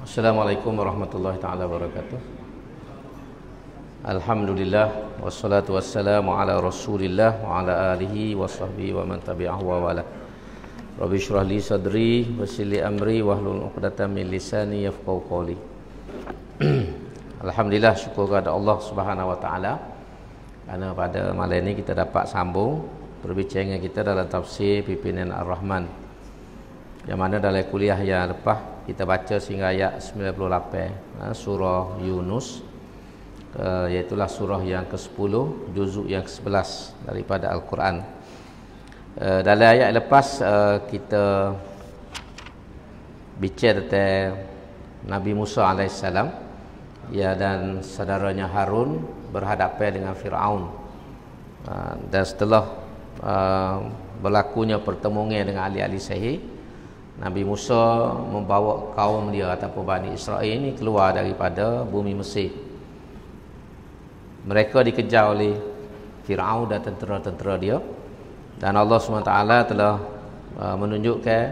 Assalamualaikum warahmatullahi taala wabarakatuh. Alhamdulillah wassalatu wassalamu ala Rasulillah wa ala alihi wa sahbihi wa man tabi'ahu wa wala. Rabbi shrah li sadri wa yassir li amri wahlul 'uqdatam min lisani yafqahu qawli. Alhamdulillah, syukur kepada Allah Subhanahu wa taala kerana pada malam ini kita dapat sambung perbincangan kita dalam tafsir Pimpinan Ar-Rahman, yang mana dalam kuliah yang lepas kita baca sehingga ayat 98 surah Yunus, iaitulah surah yang ke-10 juzuk yang ke-11 daripada Al-Quran. Dalam ayat lepas kita bicara tentang Nabi Musa AS dan saudaranya Harun berhadapan dengan Fir'aun, dan setelah berlakunya pertemuan dengan ahli-ahli sihir, Nabi Musa membawa kaum dia ataupun Bani Israel ini keluar daripada bumi Mesir. Mereka dikejar oleh Fir'aun dan tentera-tentera dia, dan Allah SWT telah menunjukkan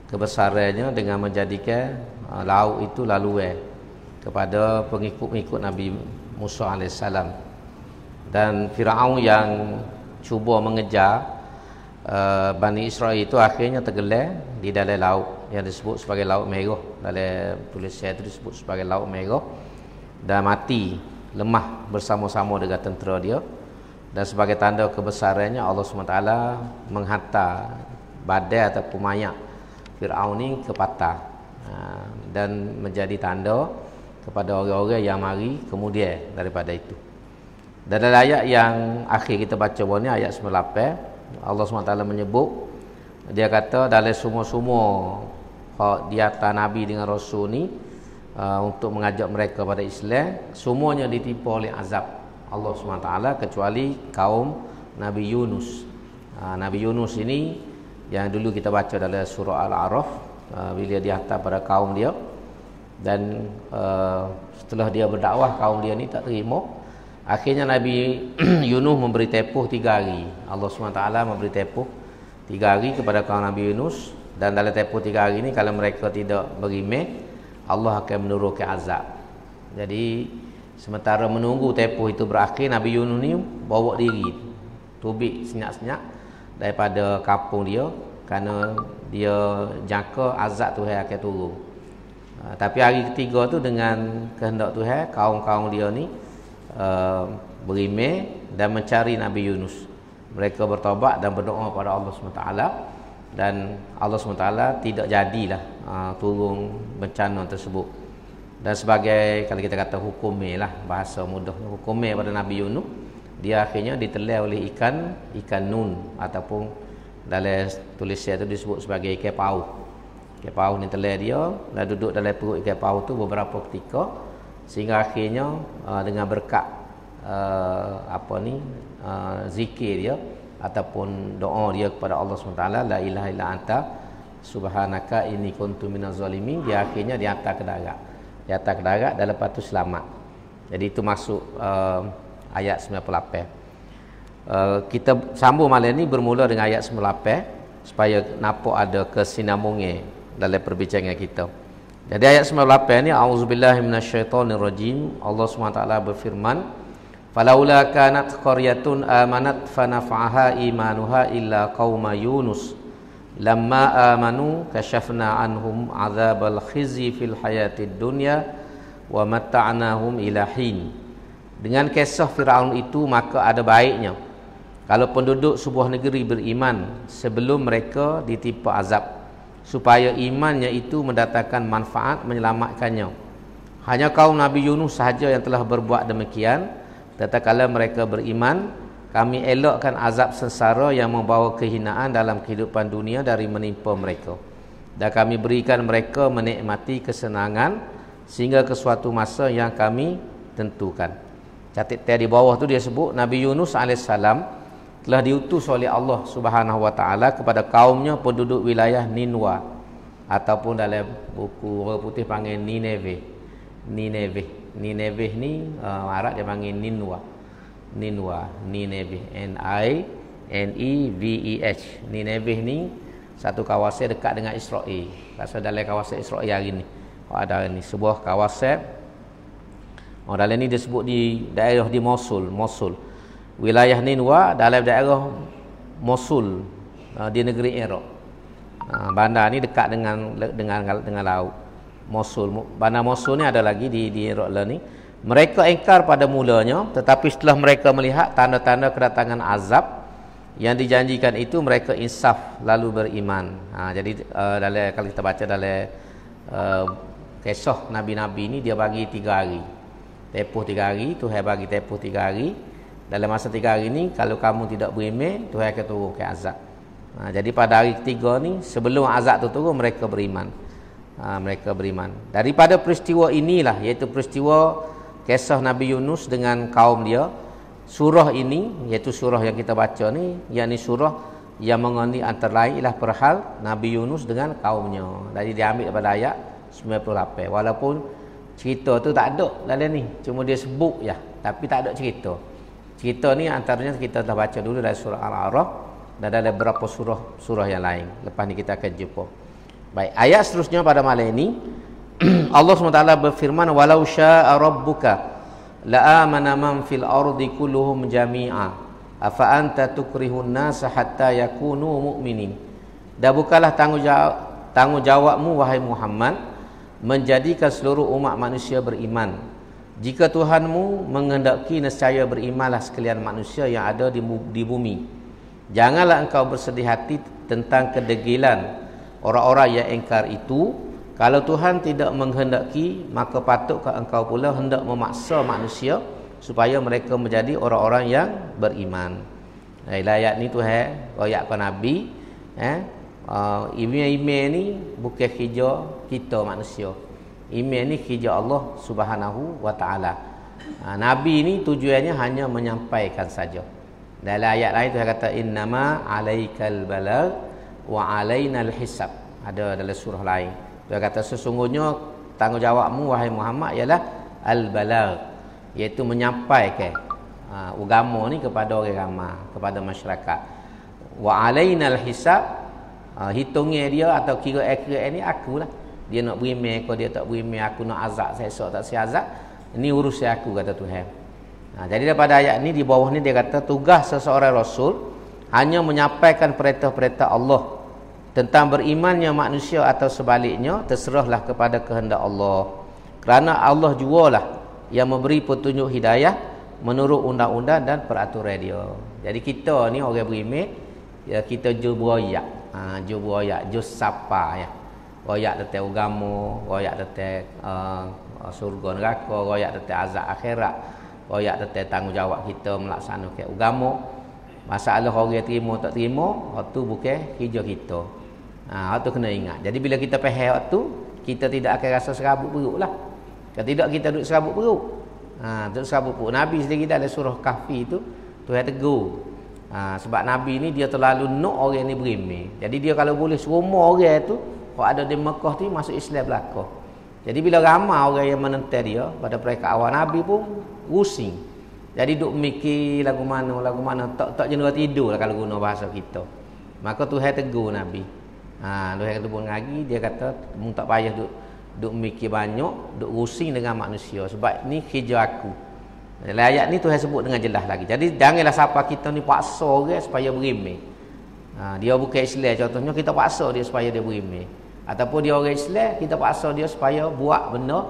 kebesarannya dengan menjadikan laut itu laluan kepada pengikut-pengikut Nabi Musa AS. Dan Fir'aun yang cuba mengejar Bani Israel itu akhirnya tenggelam di dalam laut yang disebut sebagai Laut Merah. Dalam tulisan itu disebut sebagai Laut Merah, dan mati lemah bersama-sama dengan tentera dia. Dan sebagai tanda kebesarannya, Allah SWT menghantar badai ataupun mayat Fir'aun ini ke patah, dan menjadi tanda kepada orang-orang yang mari kemudian daripada itu. Dan dalam ayat yang akhir kita baca ni, ayat 98, Allah SWT menyebut, dia kata dalam semua-semua di atas Nabi dengan Rasul ni, untuk mengajak mereka pada Islam, semuanya ditimpa oleh azab Allah SWT kecuali kaum Nabi Yunus. Nabi Yunus ini yang dulu kita baca dalam surah Al-A'raf, bila dia hantar pada kaum dia, dan setelah dia berdakwah, kaum dia ni tak terima. Akhirnya Nabi Yunus memberi tepuh 3 hari. Allah SWT memberi tepuh 3 hari kepada kaum Nabi Yunus, dan dalam tepuh 3 hari ini kalau mereka tidak beriman, Allah akan menurunkan azab. Jadi sementara menunggu tepuh itu berakhir, Nabi Yunus ni bawa diri tubik senyap-senyap daripada kampung dia, kerana dia jangka azab Tuhan akan turun. Tapi hari ketiga tu dengan kehendak Tuhan, kaum-kaum dia ni beriman dan mencari Nabi Yunus. Mereka bertaubat dan berdoa pada Allah SWT, dan Allah SWT tidak jadilah turun bencana tersebut. Dan sebagai, kalau kita kata hukumnya lah, bahasa mudah, hukumnya pada Nabi Yunus, dia akhirnya ditelan oleh ikan nun, ataupun dalam tulisan itu disebut sebagai ikan paus. Ikan paus ni telan dia dan duduk dalam perut ikan paus tu beberapa ketika, sehingga akhirnya dengan berkat zikir dia ataupun doa dia kepada Allah SWT, la ilaha illa anta subhanaka inni kuntu minaz zalimin, dia akhirnya dihantar ke darat, dan lepas tu selamat. Jadi itu masuk ayat 98. Kita sambung malam ni bermula dengan ayat 98 supaya nampak ada kesinambungan dalam perbincangan kita. Jadi ayat 98 ni, auzubillahi minasyaitonirrajim, Allah SWT berfirman, falaula kanat qaryatun amanat fanafa'aha imanuha illa qauma Yunus lamma amanu kashafna anhum adzabal khizi fil hayatid dunya wa matta'nahum ila hin. Dengan kisah Firaun itu, maka ada baiknya kalau penduduk sebuah negeri beriman sebelum mereka ditimpa azab, supaya imannya itu mendatangkan manfaat, menyelamatkannya. Hanya kaum Nabi Yunus sahaja yang telah berbuat demikian. Tatkala mereka beriman, kami elakkan azab sengsara yang membawa kehinaan dalam kehidupan dunia dari menimpa mereka, dan kami berikan mereka menikmati kesenangan sehingga ke suatu masa yang kami tentukan. Catat di bawah tu dia sebut Nabi Yunus AS telah diutus oleh Allah Subhanahu wa taala kepada kaumnya penduduk wilayah Ninwa, ataupun dalam buku orang putih panggil Nineveh. Nineveh ni Arab dia panggil Nineveh, Neveh. Ni Neveh ni satu kawasan dekat dengan Israel. Pasal dalam kawasan Israel hari ni. Ada ni sebuah kawasan. Dalam ni disebut di daerah di Mosul. Wilayah Ninwa dalam daerah Mosul di negeri Iraq. Bandar ni dekat dengan laut. Mosul. Bandar Mosul ni ada lagi di Iraq lah ni. Mereka engkar pada mulanya, tetapi setelah mereka melihat tanda-tanda kedatangan azab yang dijanjikan itu, mereka insaf lalu beriman. Jadi kalau kita baca dalam kisah Nabi-Nabi ni, dia bagi 3 hari. Tempoh 3 hari, Tuhan bagi tempoh 3 hari. Dalam masa 3 hari ni, kalau kamu tidak beriman, Tuhan akan turunkan azab. Jadi pada hari ketiga ni, sebelum azab tu turun, mereka beriman. Mereka beriman. Daripada peristiwa inilah, iaitu peristiwa kisah Nabi Yunus dengan kaum dia, surah ini, iaitu surah yang kita baca ni, yakni surah yang mengandungi antara lain ialah perhal Nabi Yunus dengan kaumnya. Jadi diambil daripada ayat 98. Walaupun cerita tu tak ada dalam ni, cuma dia sebut je, tapi tak ada cerita. Cerita ni antaranya kita telah baca dulu dari surah Al-A'raf dan dalam beberapa surah yang lain. Lepas ni kita akan jumpa. Baik, ayat seterusnya pada malam ini Allah SWT berfirman, walau syaa rabbuka la amana man fil ardi kulluhum jami'a afa anta tukrihun nasa hatta yakunu mu'minin. Dan bukanlah tanggungjawabmu wahai Muhammad menjadikan seluruh umat manusia beriman. Jika Tuhanmu menghendaki, nescaya berimanlah sekalian manusia yang ada di bumi. Janganlah engkau bersedih hati tentang kedegilan orang-orang yang engkar itu. Kalau Tuhan tidak menghendaki, maka patutkah engkau pula hendak memaksa manusia supaya mereka menjadi orang-orang yang beriman. Ayat ni Tuhan royak ke Nabi, iman ni bukan kerja kita manusia. Iman ni kerja Allah Subhanahu wa taala. Nabi ni tujuannya hanya menyampaikan saja. Dalam ayat lain Tuhan kata innama alaikal balagh wa alainal hisab. Ada dalam surah lain. Dia kata sesungguhnya tanggungjawabmu wahai Muhammad ialah al-balagh, iaitu menyampaikan agama ni kepada orang ramai, kepada masyarakat. Wa alainal hisab, hitungnya dia atau kira akhirat ni akulah. Dia nak beriman ke dia tak beriman, aku nak azab saya tak saya azab, ini urusan aku kata Tuhan. Jadi daripada ayat ni di bawah ni dia kata tugas seseorang rasul hanya menyampaikan perintah-perintah Allah. Tentang berimannya manusia atau sebaliknya, terserahlah kepada kehendak Allah. Kerana Allah jualah yang memberi petunjuk hidayah menurut undang-undang dan peraturan dia. Jadi kita ni orang beriman, ya, kita jauh beroyak. Jauh beroyak, jauh sapa ya. Royak tentang agama, royak tentang surga neraka, royak tentang azab akhirat, royak tentang tanggungjawab kita melaksanakan agama. Masalah orang terima tak terima, itu bukan kerja kita. Waktu kena ingat. Jadi bila kita faham waktu, kita tidak akan rasa serabut perut lah. Kalau tidak kita duduk serabut perut. Duduk serabut perut. Nabi sendiri dalam surah Kahfi itu Tuhan tegur. Sebab Nabi ni dia terlalu nak orang ni beriman. Jadi dia kalau boleh semua orang tu, kalau ada di Mekah tu masuk Islam belakang. Jadi bila ramai orang yang menentang dia pada mereka awal, Nabi pun pusing. Jadi duk mikir lagu mana tak jenuh tidur lah kalau guna bahasa kita. Maka Tuhan tegur Nabi. Tuhan kata pun lagi, dia kata mu tak payah duk mikir banyak, duk rusing dengan manusia sebab ni kerja aku. Dalam ayat ni Tuhan sebut dengan jelas lagi. Jadi janganlah siapa kita ni paksa orang supaya beriman. Dia bukan Islam contohnya, kita paksa dia supaya dia beriman. Ataupun dia orang Islam, kita paksa dia supaya buat benda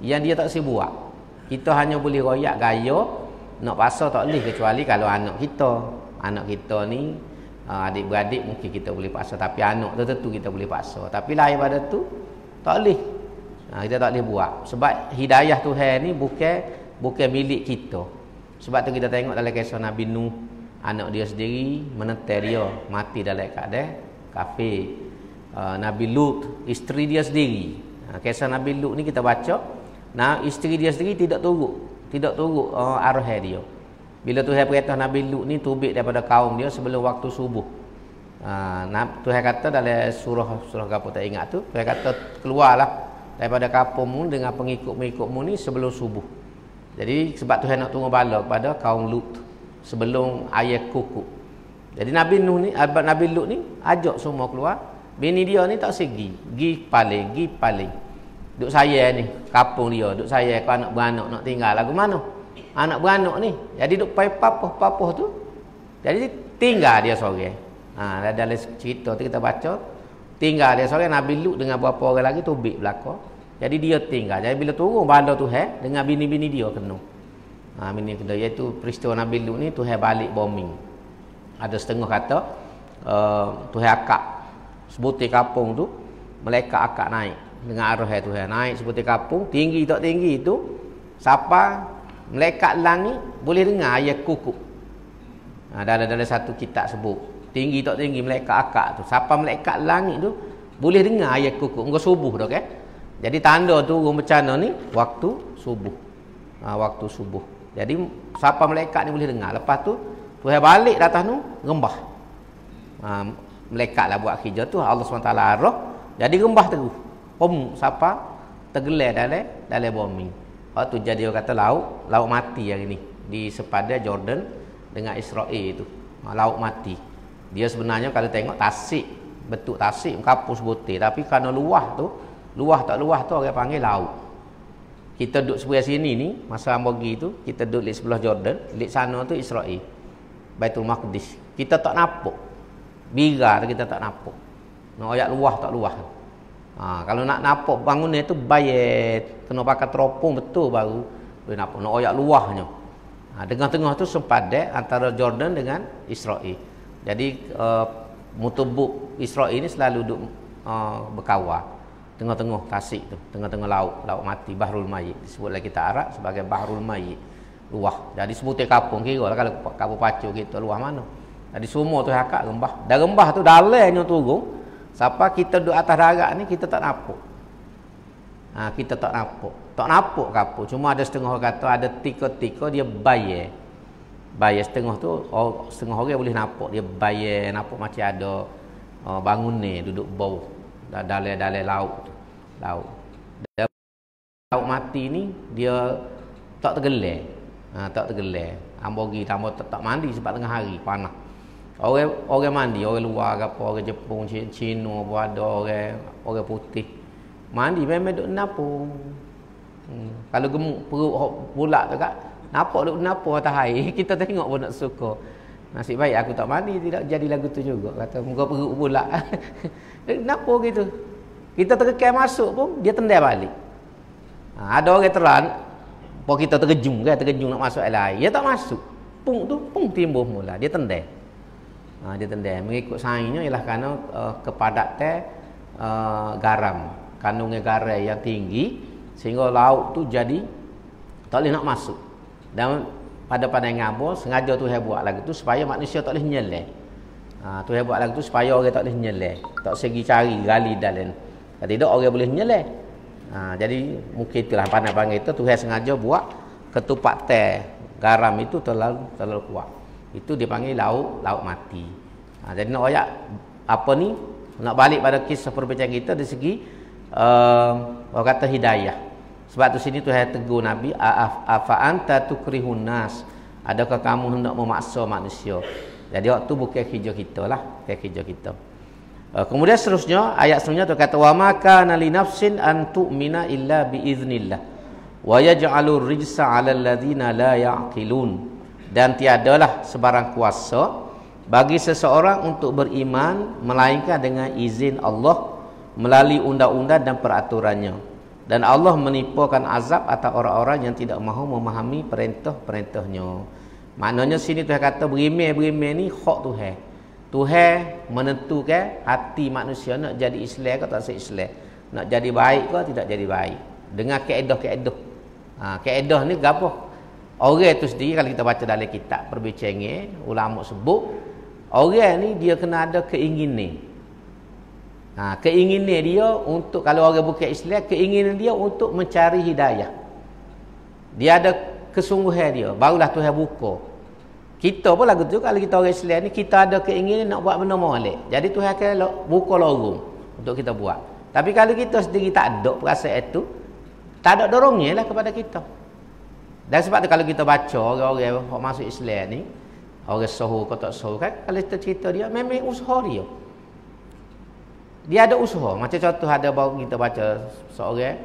yang dia tak sempat buat. Kita hanya boleh royak gaya, nak paksa tak boleh kecuali kalau anak kita ni adik-beradik mungkin kita boleh paksa, tapi anak tu tentu kita boleh paksa. Tapi lain pada tu tak boleh. Kita tak boleh buat sebab hidayah Tuhan ni bukan milik kita. Sebab tu kita tengok dalam kisah Nabi Nuh, anak dia sendiri menentang dia mati dalam keadaan kafir. Nabi Lut, isteri dia sendiri. Kisah Nabi Lut ni kita baca, isteri dia sendiri tidak turut arah dia. Bila Tuhan perintah Nabi Lut ni tubik daripada kaum dia sebelum waktu subuh. Tuhan kata dalam surah apa tak ingat tu, Tuhan kata keluarlah daripada kampungmu dengan pengikut-pengikutmu ni sebelum subuh. Jadi sebab Tuhan nak tunggu bala kepada kaum Lut sebelum air kukuk. Jadi Nabi Nuh ni, Nabi Lut ni ajak semua keluar. Bini dia ni tak segi, gi paling. Duk saya ni, kampung dia, duk saya ke anak beranak nak tinggal lagu mana? Anak beranak ni. Jadi duk pai papoh tu. Jadi tinggal dia seorang. Dalam cerita tu kita baca, tinggal dia seorang. Nabi Lut dengan beberapa orang lagi tubik belaka. Jadi dia tinggal. Jadi bila turun bala Tuhan dengan bini-bini dia kena. Bini kena, iaitu peristiwa Nabi Lut ni Tuhan balik bombing. Ada setengah kata Tuhan akak sebutir kampung tu, malaikat akak naik dengan arah Tuhan naik sebutir kampung, tinggi tak tinggi tu, siapa malaikat langit boleh dengar ayat kukuk. Dalam satu kitab sebut tinggi tak tinggi malaikat akak tu, siapa malaikat langit tu boleh dengar ayat kukuk. Engkau subuh dah kan. Jadi tanda turun bencana ni waktu subuh. Waktu subuh. Jadi siapa malaikat ni boleh dengar. Lepas tu Tuhan balik datang tu rembah. Malaikat lah buat kerja tu, Allah SWT arah. Jadi rembah terus. Siapa tergelar dalam bombing. Waktu jadi orang kata laut mati hari ni di sepadan Jordan dengan Israel tu. Laut mati. Dia sebenarnya kalau tengok tasik, bentuk tasik kapus butir, tapi kerana luah tu orang panggil laut. Kita duduk sebelah sini ni, masa Ambogi tu, kita duduk di sebelah Jordan, di sana tu Israel. Baitul Maqdis. Kita tak nampak. Bigar kita tak nampak. Nak ayat luah tak luah. Kalau nak nampak bangunan tu bayat, kena pakai teropong betul baru boleh nampak. Nak ayat luahnya. Tengah-tengah tu sempadan antara Jordan dengan Israel. Jadi mutubuk Israel ni selalu duduk berkawal. Tengah-tengah tasik tu, tengah-tengah laut mati, Bahrul Mayyit. Disebutlah kita Arab sebagai Bahrul Mayyit. Luah. Jadi sebutir kampung kira lah kalau kampung Pacu kita luah mana. Jadi semua tu hakak rembah. Dan rembah tu dalamnya turun. Siapa kita duduk atas darat ni kita tak nampak. Kita tak nampak. Tak nampak kampung. Cuma ada setengah orang kata ada tika-tika dia bayar. Bayar setengah tu setengah orang boleh nampak. Dia bayar nampak macam ada bangun ni duduk bawah. Dalam laut tu. Laut mati ni dia tak tergelar. Tak tergelar. Ambogi tambah tak mandi sebab tengah hari panas. Orang mandi, orang luar apa, orang Jepun, Cina, ada orang putih. Mandi memang duk napung. Kalau gemuk perut bulat tu kat, nampak duk napung atas air. Kita tengok pun nak suka. Nasib baik aku tak mandi, tidak jadi lagu tu juga. Kata muka perut bulat. Napung gitu. Kita terkekai masuk pun dia tendai balik. Ada orang terang pok kita terkejung nak masuk air. Dia tak masuk. Pung timbul mula. Dia tendai. Dia tendai. Mengikut sainnya ialah kerana kepadatan garam. Kandungan garam yang tinggi sehingga laut tu jadi tak boleh nak masuk. Dan pada pandangan Abu sengaja Tuhan buat lagu tu supaya manusia tak boleh nyelai. Tuhan buat lagu tu supaya orang tak boleh nyelai. Tak segi cari gali dalam. Kalau tidak orang boleh nyelai. Jadi mungkin itulah pandang-pandang itu Tuhan sengaja buat ketupat teh garam itu terlalu kuat. Itu dipanggil laut mati. Jadi nak ayat apa ni? Nak balik pada kisah perbincangan kita dari segi orang kata hidayah. Sebab tu sini Tuhan tegur Nabi, afa anta tukrihun nas. Adakah kamu hendak memaksa manusia? Jadi waktu bukan kerja kita lah, kerja kita. Kemudian seterusnya ayat seterusnya tu kata wa ma kana li nafsin an tu'mina illa bi iznillah wa yaj'alur rijsa 'alal ladzina la ya'qilun. Dan tiadalah sebarang kuasa bagi seseorang untuk beriman melainkan dengan izin Allah melalui undang-undang dan peraturannya. Dan Allah menimpakan azab atas orang-orang yang tidak mahu memahami perintah-perintahnya. Maknanya sini Tuhan kata berimeh ni hak Tuhan. Tuhan menentukan hati manusia nak jadi Islam ke tak se-Islam. Nak jadi baik ke tidak jadi baik. Dengan kaedah-kaedah. Kaedah ni gapo? Orang itu sendiri kalau kita baca dalam kitab perbincangan ulama sebut orang ni dia kena ada keinginan. Keinginan dia untuk kalau orang bukan Islam, keinginan dia untuk mencari hidayah. Dia ada kesungguhan dia, barulah Tuhan buka. Kita pun lagu tu kalau kita orang Islam ni kita ada keinginan nak buat benda molek. Jadi Tuhan akan buka lorong untuk kita buat. Tapi kalau kita sendiri tak ada perasaan itu, tak ada dorongnya lah kepada kita. Dan sebab tu kalau kita baca orang-orang yang masuk Islam ni, orang sahur kau tak sahur kan, kalau kita cerita dia memang usaha dia ada usaha. Macam contoh ada baru kita baca seorang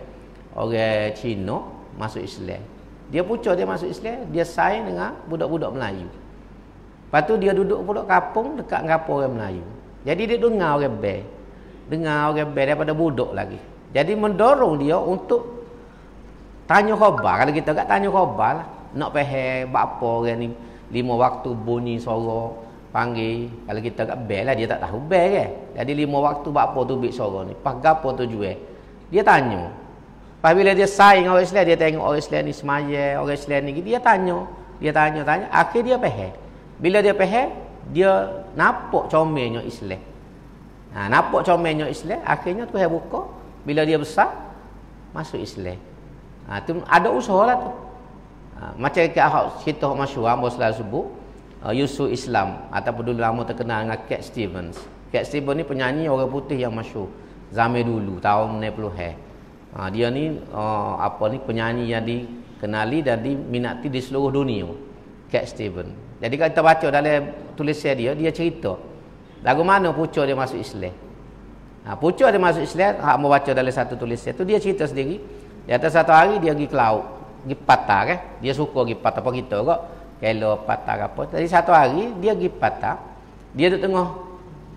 orang Cina masuk Islam. Dia pucuk dia masuk Islam, dia sign dengan budak-budak Melayu. Lepas tu dia duduk pula kampung dekat dengan orang Melayu. Jadi dia dengar orang bel. Dengar orang bel daripada budak lagi. Jadi mendorong dia untuk tanya khabar. Kalau kita kat tanya khabar lah. Nak faham apa orang ni 5 waktu bunyi suara panggil. Kalau kita kat bel lah dia tak tahu bel kan. Jadi 5 waktu apa tu bik suara ni. Pas gapo tu jual. Dia tanya. Pas bila dia saing orang Islam, dia tengok orang Islam ni semaya, orang Islam ni dia tanya. Dia tanya. Akhir dia faham. Bila dia faham, dia nampak comelnya Islam. Nampak comelnya Islam, akhirnya Tuhan buka. Bila dia besar, masuk Islam. Tu ada usaha lah tu. Macam cerita masyhur Amba selalu sebut, Yusuf Islam ataupun dulu lama terkenal dengan Cat Stevens. Cat Stevens ni penyanyi orang putih yang masyhur zaman dulu tahun 90-an. Dia ni penyanyi yang dikenali dan diminati di seluruh dunia. Cat Stevens. Jadi kalau kita baca dalam tulisan dia cerita lagu mana pucuk dia masuk Islam. Pucuk dia masuk Islam, hak mau baca dalam satu tulisan tu dia cerita sendiri. Di atas satu hari dia pergi ke laut, pergi patah kan. Dia suka pergi patah apa kita kok. Kalau patah apa. Jadi satu hari dia pergi patah. Dia duduk tengah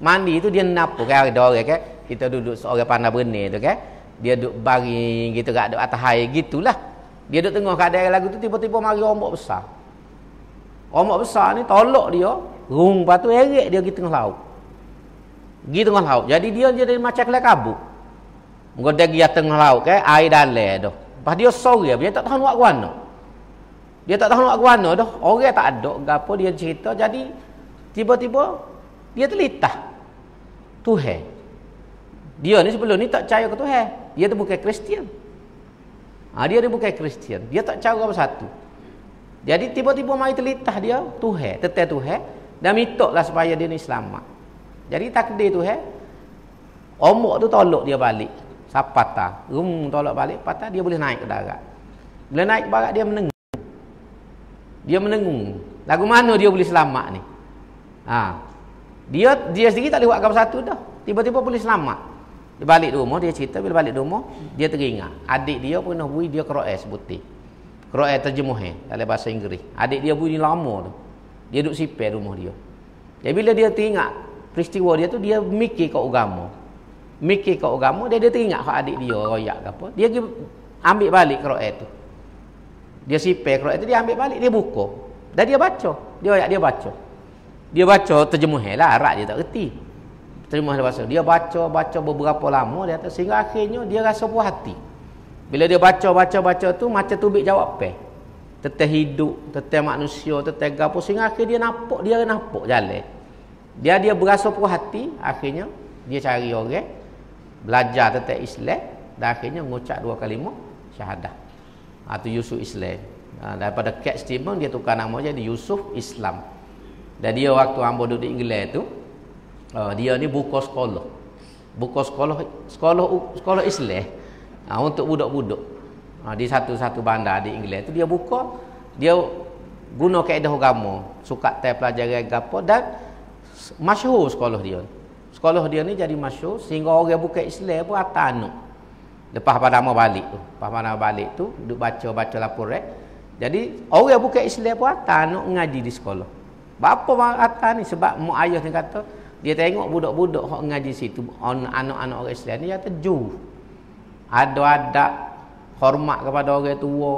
mandi tu dia napu kan ada orang kan. Kita duduk seorang pandai berenang tu kan. Dia duduk baring gitu kat atas air gitulah. Dia duduk tengah keadaan lagu tu tiba-tiba mari ombak besar. Ombak besar ni tolak dia, rung lepas tu eret dia pergi tengah laut. Pergi tengah laut. Jadi dia jadi macam kelak kabut. Menggoda dia tengah laut kan, air dalam dah. Lepas dia sore, dia tak tahu nak ke mana. Dia tak tahu nak ke mana dah. Orang tak ada gapo dia cerita. Jadi tiba-tiba dia terlitah. Tuhan. Dia ni sebelum ni tak percaya ke Tuhan. Dia tu bukan Kristian. Dia ni bukan Kristian. Dia tak cara apa satu. Jadi tiba-tiba mari terlitah dia Tuhan, tetap Tuhan dan mintalah supaya dia ni selamat. Jadi takdir Tuhan, ombak tu tolak dia balik. Sapatah, tolak balik patah dia boleh naik ke darat. Bila naik ke darat dia menengung. Dia menengung. Lagu mana dia boleh selamat ni? Dia sendiri tak boleh buat apa satu dah. Tiba-tiba boleh selamat. Dia balik rumah, dia cerita bila balik rumah, dia teringat adik dia pernah bui dia Quran sebutir. Quran terjemuh dalam bahasa Inggeris. Adik dia bunyi lama tu. Dia duduk sipir rumah dia. Jadi bila dia teringat peristiwa dia tu, dia mikir ke agama. Mikir ke agama, dia teringat kat adik dia royak ke apa. Dia pergi ambil balik Quran tu. Dia sipir Quran tu, dia ambil balik, dia buka. Dan dia baca. Dia baca. Dia baca terjemuh lah, Arab dia tak reti. Terjemuh bahasa. Dia baca beberapa lama dia sehingga akhirnya dia rasa puas hati. Bila dia baca tu macam tubik jawab pe. Tentang hidup, tentang manusia, tentang gapo sehingga akhir dia nampak jalan. Dia berasa puas hati, akhirnya dia cari orang belajar tentang Islam dan akhirnya mengucap 2 kalimah syahadah. Tu Yusuf Islam. Daripada Cat Stevens dia tukar nama jadi Yusuf Islam. Dan dia waktu hamba duduk di Inggeris tu, dia ni buka sekolah. Buka sekolah Islam. Untuk budak-budak di satu bandar di Inggeris tu dia buka, dia guna kaedah agama, suka pelajaran gapo dan masyhur sekolah dia. Sekolah dia ni jadi masyhur sehingga orang bukan Islam pun atanuk. Lepas pada balik tu duk baca laporan. Jadi orang bukan Islam pun atanuk ngaji di sekolah. Bapa atan ni sebab mak ayah ni kata dia tengok budak-budak hok ngaji situ anak-anak orang Islam ni kata jauh. Ada adab hormat kepada orang tua.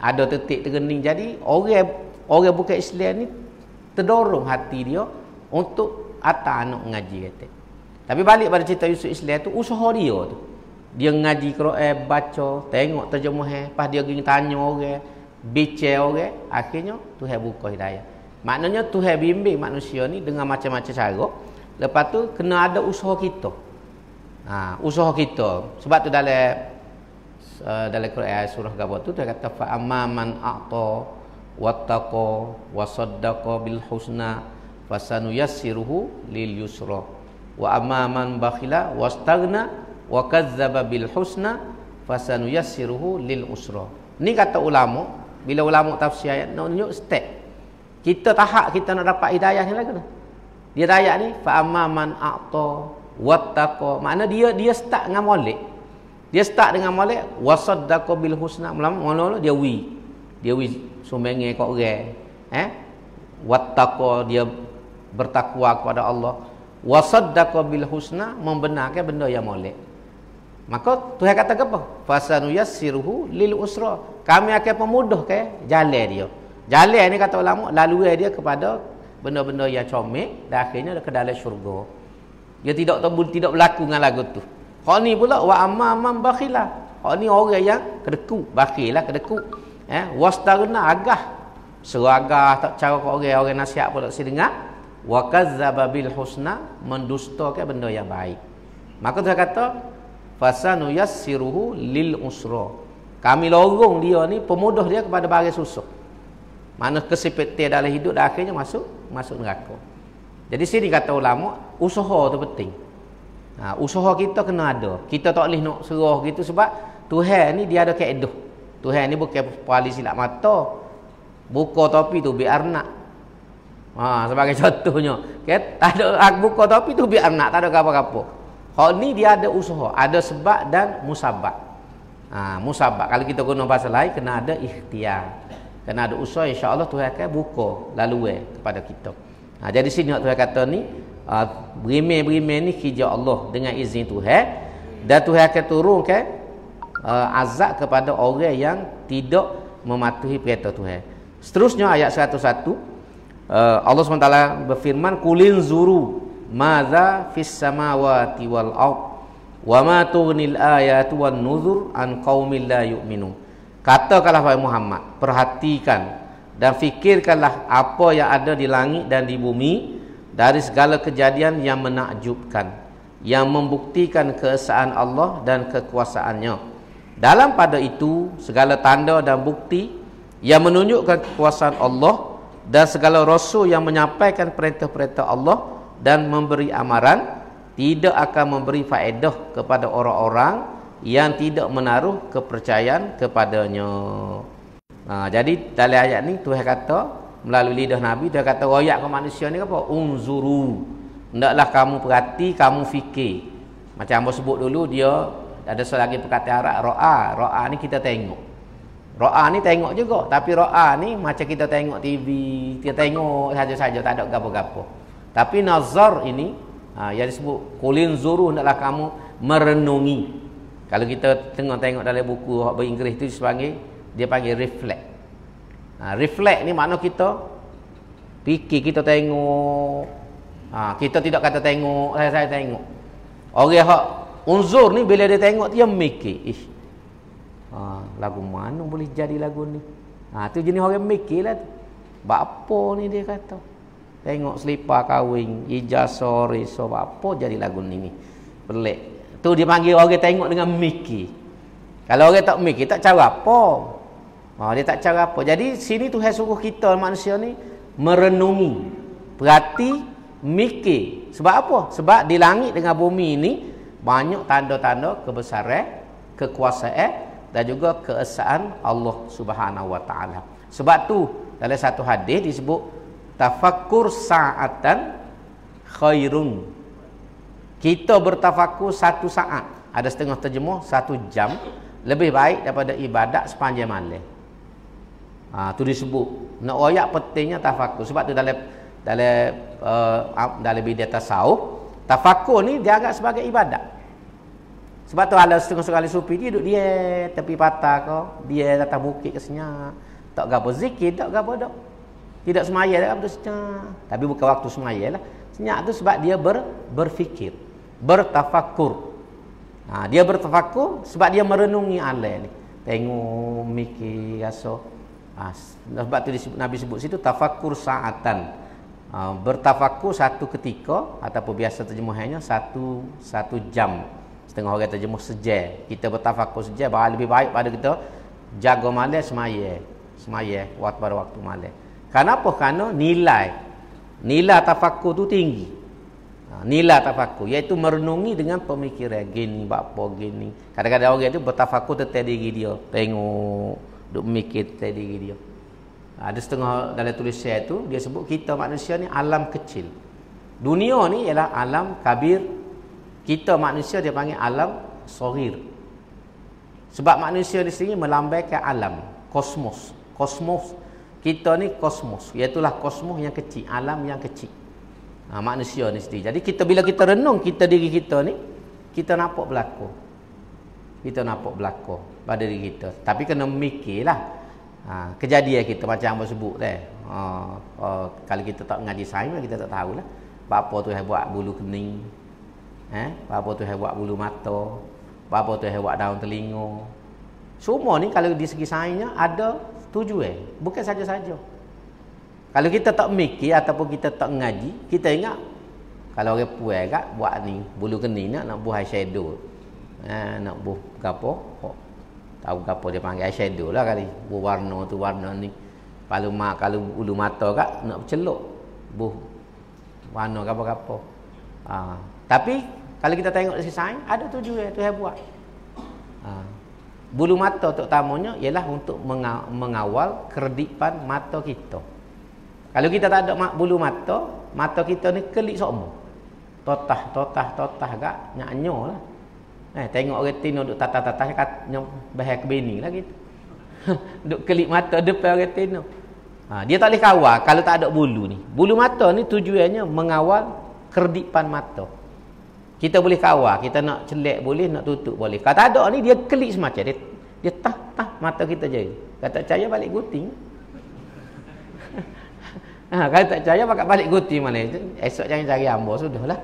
Ada tetik tergening. Jadi orang bukan Islam ni terdorong hati dia untuk atas anak ngaji kata. Tapi balik pada cerita Yusuf Islam tu, usaha dia tu. Dia ngaji Quran, baca, tengok terjemahan, lepas dia pergi tanya orang, bicara orang, akhirnya Tuhan buka hidayah. Maknanya Tuhan bimbing manusia ni dengan macam-macam cara. Lepas tu kena ada usaha kita. Usaha kita. Sebab tu dalam Quran surah Gabah tu dia kata fa amman a'ta wattaqa wa saddaqa bil husna fasanuyassiruhu lil yusra wa amman bakhila wastaghna wa kadzdzaba bil husna fasanuyassiruhu lil usra. Ni kata ulama, bila ulama tafsir ayat nak tunjuk step. Kita tahap kita nak dapat hidayah ni lagu tu. Dia ayat ni fa amma man a'ta wattaqa. Makna dia start dengan molek. Dia start dengan molek wasaddaqa bil husna. Mula-mula dia sumbangan kat orang. Wattaqa, dia bertakwa kepada Allah. Wasaddaqa bil husna, membenarkan benda yang molek. Maka Tuhan kata apa? Fasanuyassiruhu lil usra. Kami akan pemudahkan jalan dia. Jalan ni kata ulama laluan dia kepada benda-benda yang comel dan akhirnya ke dalam syurga. Dia tidak berlaku dengan lagu tu. Hak ni pula wa amma man bakhila. Hak ni orang yang kedeku, bakhilah kedeku. Wastarna agah. Seragah tak cara kau orang nasihat pula si dengar. Wa kadzdzaba bil husna, mendustakan benda yang baik. Maka dia kata fasanuyassiruhu lil usra. Kami lorong dia ni, pemudah dia kepada barang susah. Mana kesepitan dalam hidup dan akhirnya masuk neraka. Jadi sini kata ulama, usaha tu penting. Usaha kita kena ada. Kita tak boleh nak serah gitu sebab Tuhan ni dia ada kaedah. Tuhan ni bukan pali silap mata. Buka topi tu biar nak. Sebagai contohnya, tak ada buka topi tu biar nak, tak ada apa-apa. Hak ni dia ada usaha, ada sebab dan musabab. Musabab. Kalau kita guna bahasa lain kena ada ikhtiar. Kena ada usaha, insya-Allah Tuhan akan buka laluan kepada kita. Jadi sini Tuhan kata ni berimeh-berimeh ni kerja Allah dengan izin Tuhan, dan Tuhan akan turunkan azab kepada orang yang tidak mematuhi perintah Tuhan. Seterusnya ayat 101 Allah SWT berfirman kulin zuru madza fis samawati wal ard wa ma tughnil ayatu wan nuzur an qaumil la yu'minun. Katakanlah wahai Muhammad, perhatikan dan fikirkanlah apa yang ada di langit dan di bumi dari segala kejadian yang menakjubkan, yang membuktikan keesaan Allah dan kekuasaannya. Dalam pada itu segala tanda dan bukti yang menunjukkan kekuasaan Allah, dan segala rasul yang menyampaikan perintah-perintah Allah dan memberi amaran tidak akan memberi faedah kepada orang-orang yang tidak menaruh kepercayaan kepadanya. Jadi dalam ayat ni Tuhan kata melalui lidah Nabi, Tuhan kata royak ke manusia ni apa? Unzuru. Hendaklah kamu perhati, kamu fikir. Macam Ambo sebut dulu, dia ada selagi perkataan Arab, ra'a ni kita tengok. Ra'a ni tengok juga, tapi ra'a ni macam kita tengok TV, kita tengok saja-saja, tak ada gapo-gapo. Tapi nazar ini yang disebut kulin zuru, hendaklah kamu merenungi. Kalau kita tengok dalam buku beringgeris tu dia panggil reflect. Reflect ni makna kita fikir, kita tengok. Kita tidak kata tengok, saya tengok. Orang hak unzur ni bila dia tengok dia mikir, lagu mana boleh jadi lagu ni? Tu jenis orang mikirlah tu. Apa ni dia kata? Tengok selipar kahwin, ijazah, risau, apa jadi lagu ni? Pelik. Tu dia panggil orang tengok dengan mikir. Kalau orang tak mikir, tak cara apa. Dia tak cara apa. Jadi sini Tuhan suruh kita manusia ni merenungi, perhati, mikir. Sebab apa? Sebab di langit dengan bumi ini banyak tanda-tanda kebesaran, kekuasaan dan juga keesaan Allah Subhanahu Wa Taala. Sebab tu dalam satu hadis disebut tafakkur sa'atan khairun. Kita bertafakur 1 saat, ada setengah terjemah 1 jam, lebih baik daripada ibadat sepanjang malam. Tu disebut nak royak pentingnya tafakur. Sebab tu dalam bidang tasawuf, tafakur ni dianggap sebagai ibadat. Sebab tu ada setengah-setengah ahli sufi dia duduk dia tepi patah ke, dia atas bukit ke senyap, tak gapo zikir, tak gapo dak. Tidak semaya dak betul senyap. Tapi bukan waktu semaya lah. Senyap tu sebab dia berfikir, bertafakur. Dia bertafakur sebab dia merenungi alam ni. Tengok, mikir, rasa. Sebab tu Nabi sebut situ tafakur sa'atan. Bertafakur satu ketika, ataupun biasa terjemahannya satu jam. Setengah orang terjemah sejam. Kita bertafakur sejam, lebih baik pada kita jaga malam semaya pada waktu malam. Kenapa? Kerana nilai tafakur tu tinggi. Nilai tafakur iaitu merenungi dengan pemikiran gini, apa gini. Kadang-kadang orang itu bertafakur tentang diri dia, tengok, duk mikir tentang diri dia. Ada setengah dalam tulisan itu dia sebut kita manusia ni alam kecil. Dunia ni ialah alam kabir. Kita manusia dia panggil alam saghir. Sebab manusia di sini melambaikan alam, kosmos. Kosmos. Kita ni kosmos, iaitulah kosmos yang kecil, alam yang kecil. Manusia ni sendiri. Jadi bila kita renung diri kita ni, kita nampak berlaku. Kita nampak berlaku pada diri kita. Tapi kena memikirlah kejadian kita macam yang sebut kalau kita tak ngaji sains kita tak tahulah. Apa tu yang buat bulu kening, apa tu yang buat bulu mata, apa tu yang buat daun telinga. Semua ni kalau di segi sainsnya ada tujuan, bukan saja-saja. Kalau kita tak mikir ataupun kita tak ngaji, kita ingat kalau orang puai kat buat ni bulu kening nak buat eyeshadow. Nak buh gapo? Tahu gapo dia panggil eyeshadow lah kali. Buh warna tu warna ni. Kalau bulu mata kat nak berceluk. Buh warna gapo-gapo. Tapi kalau kita tengok dari sains ada tujuan tu yang buat. Bulu mata terutamanya ialah untuk mengawal keredipan mata kita. Kalau kita tak ada bulu mata, mata kita ni kelip semua. Totah gak nyak-nyo lah. Tengok retina duk tatah-tatah katnya bahaya ke bini lah gitu. Duk kelip mata depan retina. Dia tak boleh kawal kalau tak ada bulu ni. Bulu mata ni tujuannya mengawal keredipan mata. Kita boleh kawal, kita nak celak boleh, nak tutup boleh. Kalau tak ada ni dia kelip semacam dia tah mata kita jadi. Kalau tak percaya balik guting. Kalau tak percaya pakai balik guting mana itu. Esok jangan cari ambo sudahlah.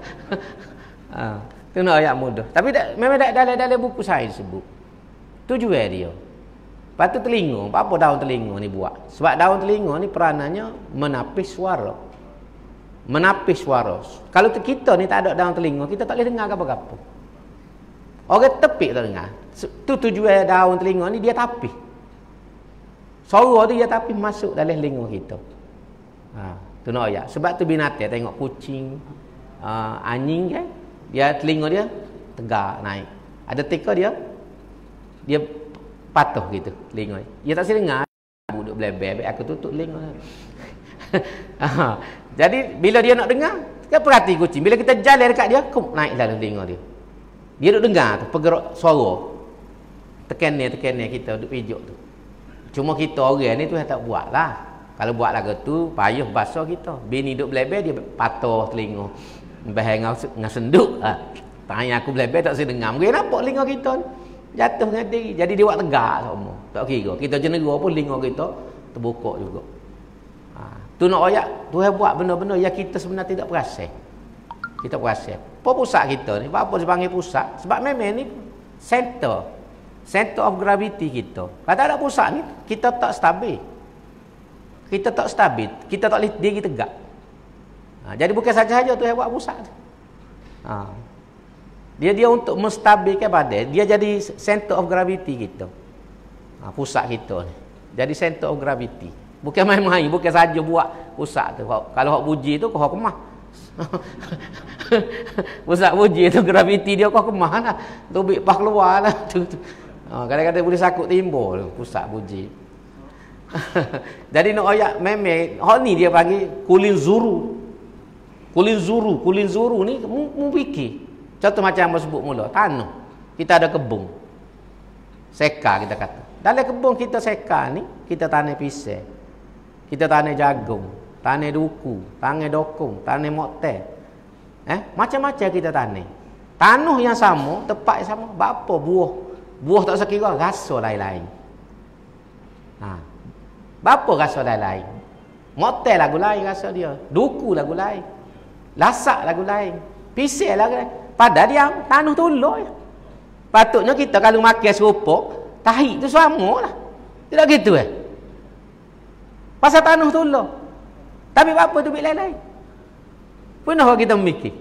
Itu nak ayat mudah. Tapi memang dalam buku sains sebut. Tujuan dia. Lepas tu telinga. Apa daun telinga ni buat? Sebab daun telinga ni peranannya menapis suara. Menapis suara. Kalau kita ni tak ada daun telinga, kita tak boleh dengar apa-apa. Orang tepik tak dengar. Tu tujuan daun telinga ni dia tapis. Suara tu dia tapis masuk dalam telinga kita. Tu nak ayat. Sebab tu binatang tengok kucing, anjing kan, dia telinga dia tegak naik. Ada tika dia patuh gitu telinga. Dia tak boleh dengar. Duduk belebel, aku tutup telinga. Jadi bila dia nak dengar, kita perhati kucing. Bila kita jalan dekat dia, naik dalam telinga dia. Dia duduk dengar tu, pergerak suara. Tekan ni kita duduk pijuk tu. Cuma kita orang ni tu yang tak buat lah. Kalau buat lagu tu, payuh basah kita. Bini duduk belebel, dia patuh telinga. Bahaya dengan senduk. Tanya aku belebel tak saya dengar. Mungkin nampak telinga kita ni. Jatuh dengan diri. Jadi dia buat tegak semua. Tak kira. Kita jenera pun telinga kita terbuka juga. Tu nak ayat. Tuhan buat benda-benda yang kita sebenarnya tidak perasan. Kita perasan. Apa pusat kita ni? Apa dia panggil pusat? Sebab memang ni center of gravity kita. Kalau tak ada pusat ni, kita tak stabil. Kita tak stabil. Kita tak boleh diri tegak. Jadi bukan saja-saja Tuhan buat pusat. Dia untuk menstabilkan badan. Dia jadi center of gravity kita. Pusat kita ni. Jadi center of gravity. Bukan main-main, bukan saja buat pusat tu. Kalau hak puji tu kau kemah. Pusat puji tu graviti dia kau kemah lah. Tubik pas keluar lah tu. Kadang-kadang boleh sakut timbul pusat puji. Jadi nak ayat memang hak ni dia panggil kulin zuru. Kulin zuru ni mu fikir. Contoh macam apa sebut mula, tanah. Kita ada kebun. Seka kita kata. Dalam kebun kita seka ni, kita tanam pisang. Kita tanam jagung, tanam duku, tanam dokong, tanam moktel. Macam-macam kita tanam. Tanah yang sama, tempat yang sama. Apa buah tak sekira, rasa lain-lain. Apa rasa lain-lain? Moktel lagu lain rasa dia. Duku lagu lain. Lasak lagu lain. Pisang lagu lain. Padahal dia tanah tolong je. Patutnya kita kalau makan serupuk, tahi tu sama lah. Tidak gitu pasal tanah tolong. Tapi apa tu bila lain? Pernah kita memikir?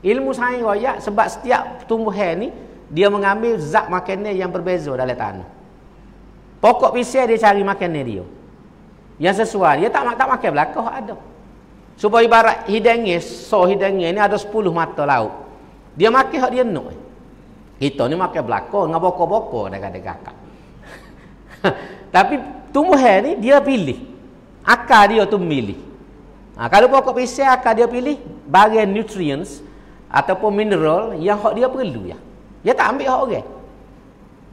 Ilmu sains royak sebab setiap tumbuhan ni dia mengambil zat makanan yang berbeza dalam tanah. Pokok pisang dia cari makanan dia. Yang sesuai, dia tak makan belakang ada. Supaya ibarat hidangnya, hidangnya ni ada 10 mata laut. Dia makan hak dia nak. Kita ni makan belakang dengan bokok-bokok dekat-dekat. Tapi tumbuhan ni dia pilih. Akar dia tu memilih. Kalau pokok pisang akar dia pilih bagian nutrients ataupun mineral yang hak dia perlu ya. Dia tak ambil hak orang.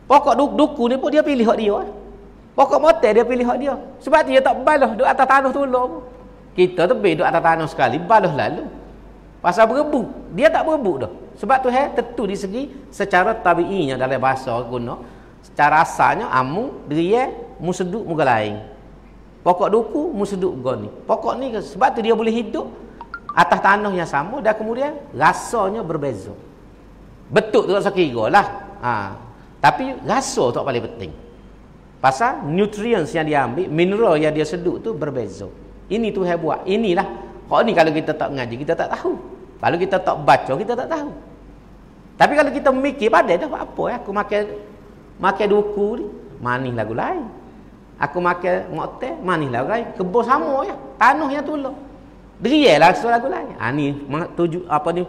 Pokok duku ni pun dia pilih hak dia. Pokok motel dia pilih hak dia. Sebab tu dia tak balah duduk atas tanah tolong. Kita tebih duduk atas tanah sekali balah lalu. Pasal berebut. Dia tak berebut dah. Sebab tu tentu di segi secara tabi'inya dalam bahasa guna. Secara asalnya amu, deria, museduk muka lain. Pokok duku, museduk muka ni. Pokok ni sebab tu dia boleh hidup atas tanah yang sama dan kemudian rasanya berbeza. Betul tu tak sekira lah. Tapi rasa tu paling penting. Pasal nutrients yang dia ambil, mineral yang dia seduk tu berbeza. Ini tu buat. Inilah. Hak ni kalau kita tak ngaji, kita tak tahu. Kalau kita tak baca, kita tak tahu. Tapi kalau kita mikir pada dah apa ya, aku makan duku ni, manis lagu lain. Aku makan motel, manis lagu lain. Kebun sama ya, tanah yang tolong. Derialah lagu lain. Ni tuju apa ni?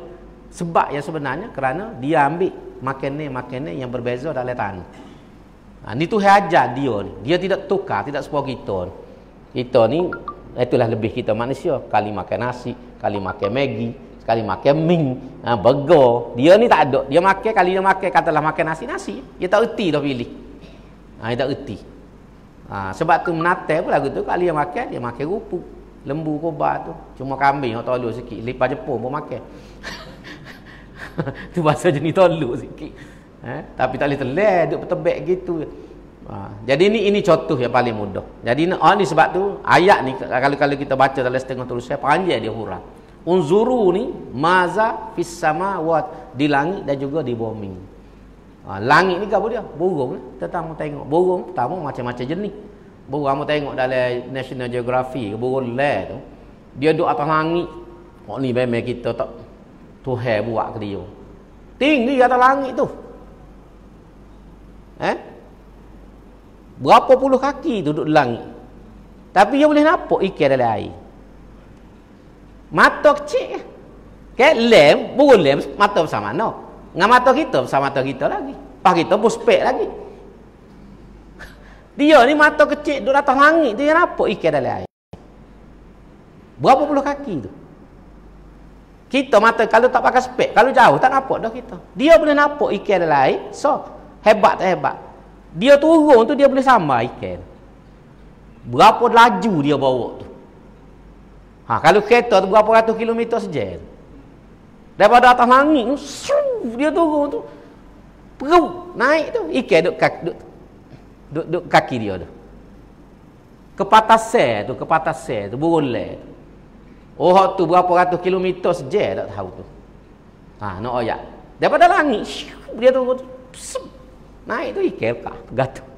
Sebab yang sebenarnya kerana dia ambil makanan yang berbeza dalam tanah. Ni tu ajar dia ni. Dia tidak tukar, tidak seperti kita. Kita ni itulah lebih kita manusia. Kali makan nasi, kali makan Maggi, sekali makan mie, burger. Dia ni tak ada. Dia makan, kali dia makan, katalah makan nasi. Dia tak erti dah pilih. Dia tak erti. Sebab tu menatai pun lagu tu, kali dia makan rupuk. Lembu kobar tu. Cuma kambing yang tolok sikit. Lipas Jepun pun makan. Tu bahasa jenis tolok sikit. Tapi tak boleh telah, duduk bertebak gitu. Jadi ini contoh yang paling mudah. Jadi ni sebab tu ayat ni kalau kita baca dalam setengah tulisan panjang dia huruf. Unzuru ni maza fis samawat, di langit dan juga di bumi. Langit ni apa dia? Burung. Tetamu tengok burung pertama macam-macam jenis. Burung kamu tengok dalam National Geographic, burung leh tu. Dia duduk atas langit. Ni memang kita tak Tuhan buat ke dia. Tinggi atas langit tu. Berapa puluh kaki duduk di langit. Tapi dia boleh nampak ikan dalam air. Mata kecil. Lem, burung lem mata bersama mana? Dengan mata kita bersama mata kita lagi. Pas kita pun spek lagi. Dia ni mata kecil duduk atas langit tu, dia nampak ikan dalam air. Berapa puluh kaki tu? Kita mata kalau tak pakai spek, kalau jauh tak nampak dah kita. Dia boleh nampak ikan dalam air. So, hebat tak hebat? Dia turun tu dia boleh sambar ikan. Berapa laju dia bawa tu? Kalau kereta tu berapa ratus kilometer sejam. Daripada atas langit tu, dia turun tu. Perut naik tu, ikan duduk kaki dia tu. Kepatasan tu beroleh. Tu berapa ratus kilometer sejam tak tahu tu. Nak ayat. Daripada langit, dia turun tu. Naik tu ikan gatuk.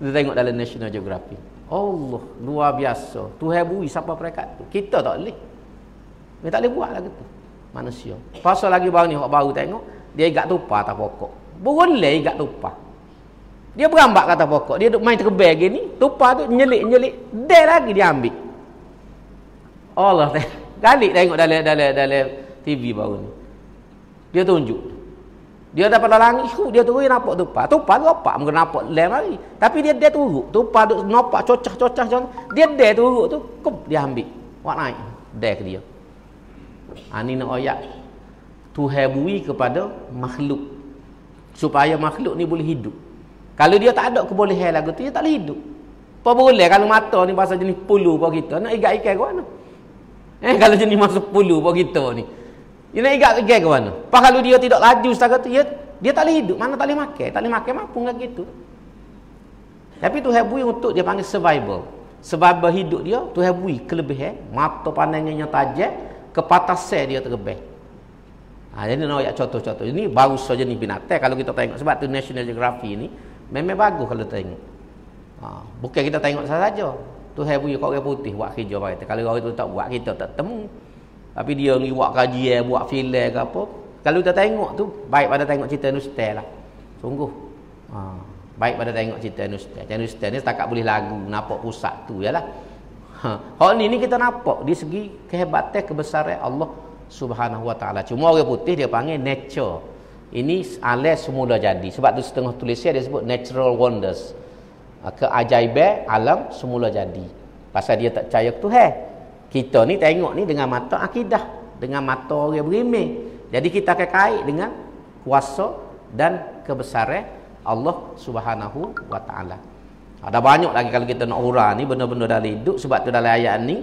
Kita tengok dalam National Geographic. Allah, luar biasa. Tuhan bui siapa perekat tu. Kita tak boleh. Dia tak boleh buat lah gitu. Manusia. Pasal lagi baru ni, orang baru tengok, dia igat tupa atas pokok. Boleh igat tupa. Dia berambak kata pokok. Dia duk main terbang gini, tupa tu nyelik. Dia lagi dia ambil. Allah, galik tengok dalam TV baru ni. Dia tunjuk. Dia dapat langit, dia turun nampak tupa. Tupa tu apa? Mungkin nampak lem lagi. Tapi dia turun. Tupa duk nampak cocah. Dia turun tu, dia ambil. Wak naik. Dia ke dia. Ini nak ayat. Tuhan bui kepada makhluk. Supaya makhluk ni boleh hidup. Kalau dia tak ada kebolehan lagu tu, dia tak boleh hidup. Apa boleh kalau mata ni bahasa jenis pulu apa kita, nak ikat ikan ke mana? Kalau jenis masuk pulu apa kita ni. Dia nak ikat ikan ke mana? Pas kalau dia tidak laju setakat tu, dia tak boleh hidup. Mana tak boleh makan? Tak boleh makan, mampu kan gitu. Tapi Tuhan bui untuk dia panggil survival. Survival hidup dia, Tuhan bui kelebihan. Mata pandangannya tajam, kepatasan dia terbang. Jadi nak ayat contoh-contoh. Ini baru saja ni binatang kalau kita tengok. Sebab tu National Geographic ni memang bagus kalau tengok. Bukan kita tengok saja. Tuhan bui kau orang putih buat kerja baik. Kalau orang itu tak buat, kita tak temu. Tapi dia ni buat kajian, buat filem ke apa. Kalau kita tengok tu, baik pada tengok cerita Nustan lah. Sungguh. Baik pada tengok cerita Nustan. Cerita Nustan ni setakat boleh lagu, nampak pusat tu je lah. Hal ni kita nampak di segi kehebatan, kebesaran Allah Subhanahu wa ta'ala. Cuma orang putih dia panggil nature. Ini alas semula jadi. Sebab tu setengah tulisan dia sebut natural wonders. keajaiban alam semula jadi. Pasal dia tak percaya Tuhan. Kita ni tengok ni dengan mata akidah, dengan mata orang berimeh. Jadi kita akan kait dengan kuasa dan kebesaran Allah Subhanahu wa taala. Ada banyak lagi kalau kita nak hurah ni benda-benda dalam hidup. Sebab tu dalam ayat ni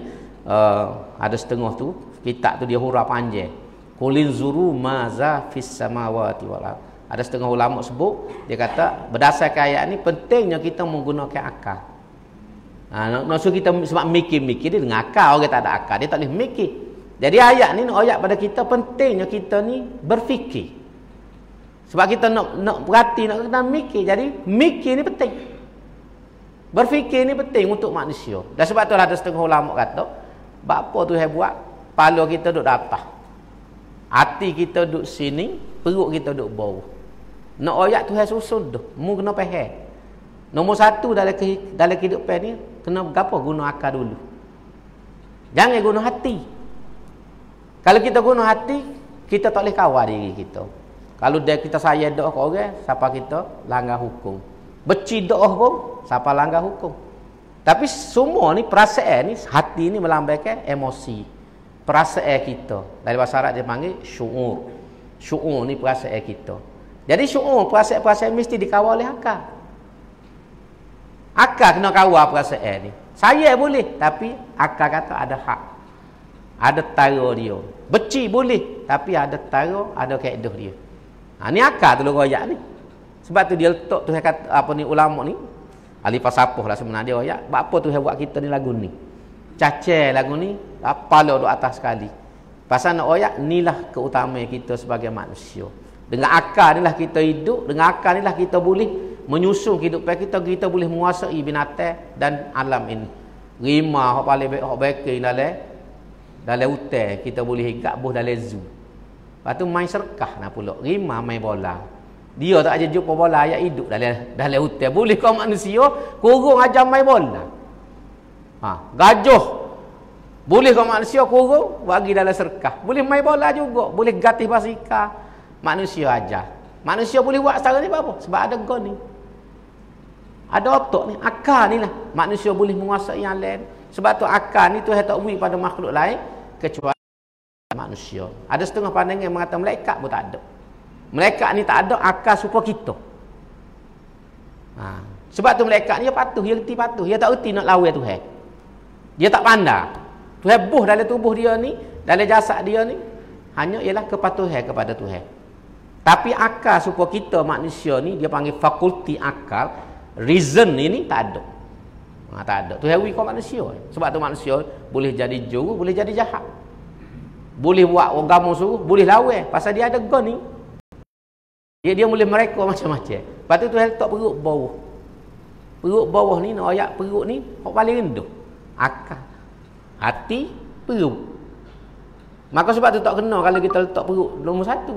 ada setengah tu kitab tu dia hurah panjang. Qulin zuru maza fis samawati wal ardh. Ada setengah ulama sebut, dia kata berdasarkan ayat ni pentingnya kita menggunakan akal. Maksud kita sebab mikir-mikir dia dengan akal. Orang tak ada akal dia tak boleh mikir. Jadi ayat ni nak ayat pada kita pentingnya kita ni berfikir. Sebab kita nak perhati, nak mikir. Jadi mikir ni penting. Berfikir ni penting untuk manusia. Dan sebab tu ada setengah ulama kata, apa Tuhan buat? Kepala kita duduk atas, hati kita duduk sini, perut kita duduk bawah. Nak ayat Tuhan susun dah. Mu kena faham. Nombor satu dalam kehidupan ni, kena gapo guna akal dulu. Jangan guna hati. Kalau kita guna hati, kita tak boleh kawal diri kita. Kalau kita sayang doa ke orang, siapa kita langgar hukum. Benci doa pun, siapa langgar hukum. Tapi semua ni perasaan ni, hati ni melambangkan emosi. Perasaan kita. Dalam bahasa Arab dia panggil syu'ur. Syu'ur ni perasaan kita. Jadi syu'ur, perasaan mesti dikawal oleh akal. Akal kena kawal perasaan ni. Saya boleh, tapi akal kata ada hak. Ada tara dia. Benci boleh, tapi ada tara, ada kaedah dia. Ni akal tu royak ni. Sebab tu dia letak tu kata apa ni ulama ni. Ahli falsafah lah sebenarnya dia royak. Apa tu buat kita ni lagu ni? Cacah lagu ni, kepala duk atas sekali. Pasal nak royak inilah keutamaan kita sebagai manusia. Dengan akal inilah kita hidup, dengan akal inilah kita boleh menyusun kehidupan kita, kita boleh menguasai binatang dan alam ini. Rimah hok paling baik hok baik dalam hutan kita boleh hingga buh dalam zoo. Lepas tu main serkah nak pula. Rimah main bola. Dia tak aja jumpa bola ayat hidup dalam hutan. Boleh kau manusia kurung ajar main bola. Gajah boleh kau manusia kurung bagi dalam serkah. Boleh main bola juga, boleh gatih basikal. Manusia ajar. Manusia boleh buat secara ni apa? Sebab ada gon ni. Ada otak ni, akal ni lah. Manusia boleh menguasai yang lain. Sebab tu akal ni Tuhan tak beri pada makhluk lain kecuali manusia. Ada setengah pandangan yang mengatakan malaikat pun tak ada. Malaikat ni tak ada akal supaya kita. Sebab tu malaikat ni dia patuh, dia reti patuh. Dia tak reti nak lawan Tuhan. Dia tak pandai. Tuhan buh dalam tubuh dia ni, dalam jasad dia ni, hanya ialah kepatuhan kepada Tuhan. Tapi akal supaya kita manusia ni, dia panggil fakulti akal, reason ini tak ada. Tak ada. Tuhan beri kau manusia. Sebab tu manusia boleh jadi juru, boleh jadi jahat. Boleh buat agama suruh, boleh lawan. Pasal dia ada gon ni. Dia boleh mereka macam-macam. Lepas tu Tuhan letak perut bawah. Perut bawah ni, nak ayat perut ni, hak paling rendah. Akal, hati, perut. Maka sebab tu tak kena kalau kita letak perut nombor satu.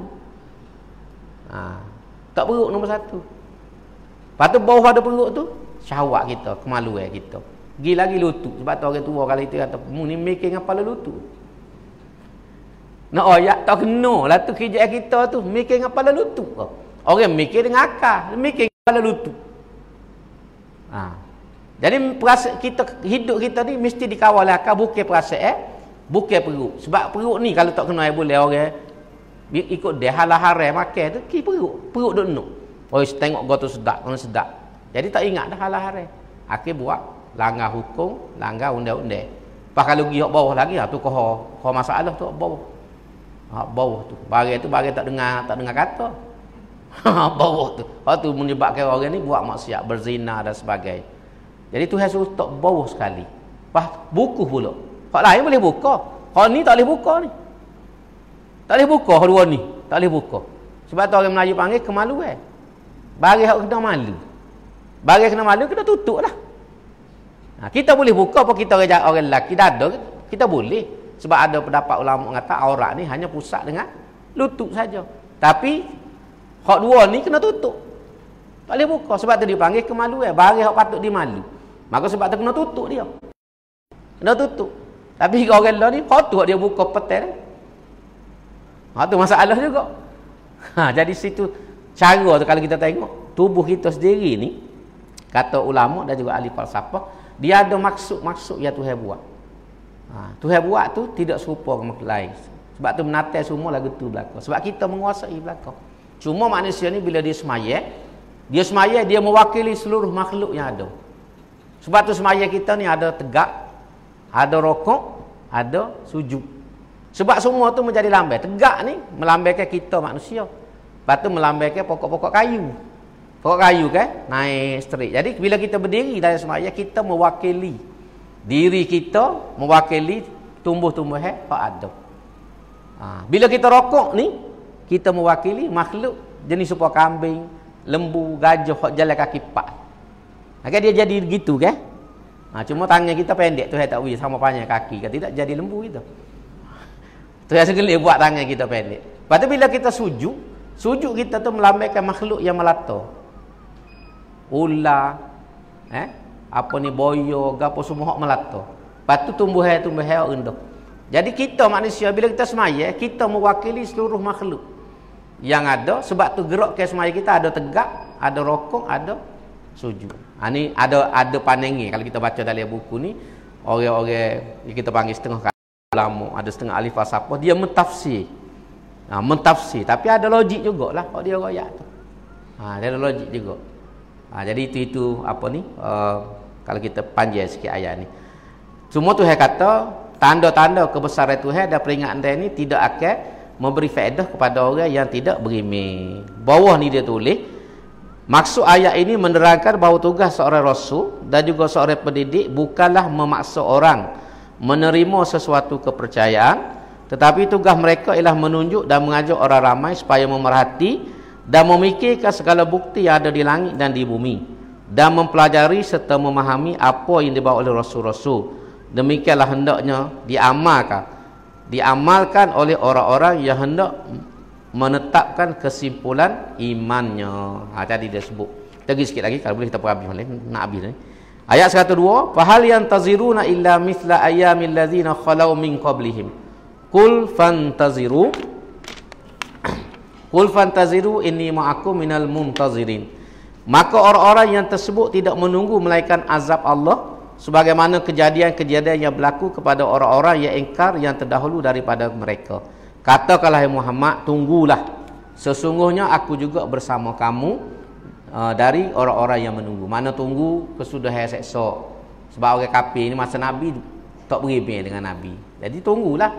Tak perut nombor satu. Lepas tu bawah ada perut tu, syahwat kita, kemaluan kita. Pergi lagi lutut. Sebab tu orang tua kalau itu kata, mu ni mikir dengan kepala lutut. Nak ayat tak kena lah tu kerja kita tu, mikir dengan kepala lutut. Orang mikir dengan akal, mikir dengan kepala lutut. Jadi kita, hidup kita ni mesti dikawal akal, bukan perasaan, bukan perut. Sebab perut ni kalau tak kena boleh orang ikut dia halah-harai makan tu, perut duk nak. Oh, tengok gua tu sedap, kena sedap. Jadi tak ingat dah halah-harai. Akhir buat langgar hukum, langgar undang-undang. Pas kalau pergi hok bawah lagi, tu kau masalah tu hok bawah. Bawah tu. Barang tu barang tak dengar kata. Bawah tu. Hak tu menyebabkan orang ni buat maksiat, berzina dan sebagainya. Jadi Tuhan suruh tak bawah sekali. Pas buku pula. Hak lain boleh buka. Hak ni tak boleh buka ni. Tak boleh buka hak dua ni. Tak boleh buka. Sebab tu orang Melayu panggil kemaluan. Bagi hak kena malu. Bagi kena malu kita tutup lah. Kita boleh buka apa kita orang lelaki dada kita boleh. Sebab ada pendapat ulama mengata aurat ni hanya pusat dengan lutut saja. Tapi hak dua ni kena tutup. Tak boleh buka. Sebab tu dipanggil kemaluan. Bagi hak patut dimalu. Maka sebab tu kena tutup dia. Kena tutup. Tapi orang lain ni patut dia buka petai. Tu masalah juga. Jadi situ cara tu kalau kita tengok tubuh kita sendiri ni, kata ulama dan juga ahli falsafah, dia ada maksud-maksud yang Tuhan buat. Tuhan buat tu tidak serupa dengan makhluk lain. Sebab tu menatai semua lagu tu belaka. Sebab kita menguasai belaka. Cuma manusia ni bila dia semaya, dia mewakili seluruh makhluk yang ada. Sebab tu semaya kita ni ada tegak, ada rokok, ada sujud. Sebab semua tu menjadi lambai. Tegak ni melambaikan kita manusia. Lepas tu melambaikan pokok-pokok kayu. Pokok kayu kan naik straight. Jadi bila kita berdiri dalam semaya, kita mewakili diri kita, mewakili tumbuh-tumbuhan yang ada. Bila kita rokok ni, kita mewakili makhluk jenis serupa kambing, lembu, gajah hok jalan kaki empat. Maka dia jadi gitu kan? Cuma tangan kita pendek tu, tak boleh sama panjang kaki kan, tidak jadi lembu itu. Tu yang segala buat tangan kita pendek. Lepas tu bila kita sujud kita tu melambaikan makhluk yang melata. Ular, apa ni, boyo, gapo semua hok melata. Lepas tu tumbuhan rendah. Jadi kita manusia bila kita semaya, kita mewakili seluruh makhluk yang ada. Sebab tu gerak ke semaya kita ada tegak, ada rokok, ada sujud. Ni ada pandangan kalau kita baca dalam buku ni, orang-orang kita panggil setengah ulama, ada setengah ahli falsafah, dia mentafsir. Mentafsir, tapi ada logik jugalah kalau dia royak tu. Dia ada logik juga. Jadi itu apa ni? Kalau kita panjang sikit ayat ni. Semua Tuhan kata tanda-tanda kebesaran Tuhan dan peringatan dia ni tidak akan memberi faedah kepada orang yang tidak beriman. Bawah ni dia tulis, maksud ayat ini menerangkan bahawa tugas seorang rasul dan juga seorang pendidik bukanlah memaksa orang menerima sesuatu kepercayaan, tetapi tugas mereka ialah menunjuk dan mengajak orang ramai supaya memerhati dan memikirkan segala bukti yang ada di langit dan di bumi, dan mempelajari serta memahami apa yang dibawa oleh rasul-rasul. Demikianlah hendaknya diamalkan oleh orang-orang yang hendak menetapkan kesimpulan imannya. Tadi dia sebut. Lagi sikit lagi kalau boleh kita habis balik, nak habis ni. Ayat 102, fahal yantaziruna illa mithla ayyamil ladzina khalau min qablihim. Qul fantaziru inni ma'akum minal muntazirin. Maka orang-orang yang tersebut tidak menunggu melainkan azab Allah, sebagaimana kejadian-kejadian yang berlaku kepada orang-orang yang ingkar yang terdahulu daripada mereka. Katakanlah Muhammad, tunggulah, sesungguhnya aku juga bersama kamu dari orang-orang yang menunggu. Mana tunggu kesudahan seksa. Sebab orang kafir ni masa Nabi tak beriman dengan Nabi. Jadi tunggulah.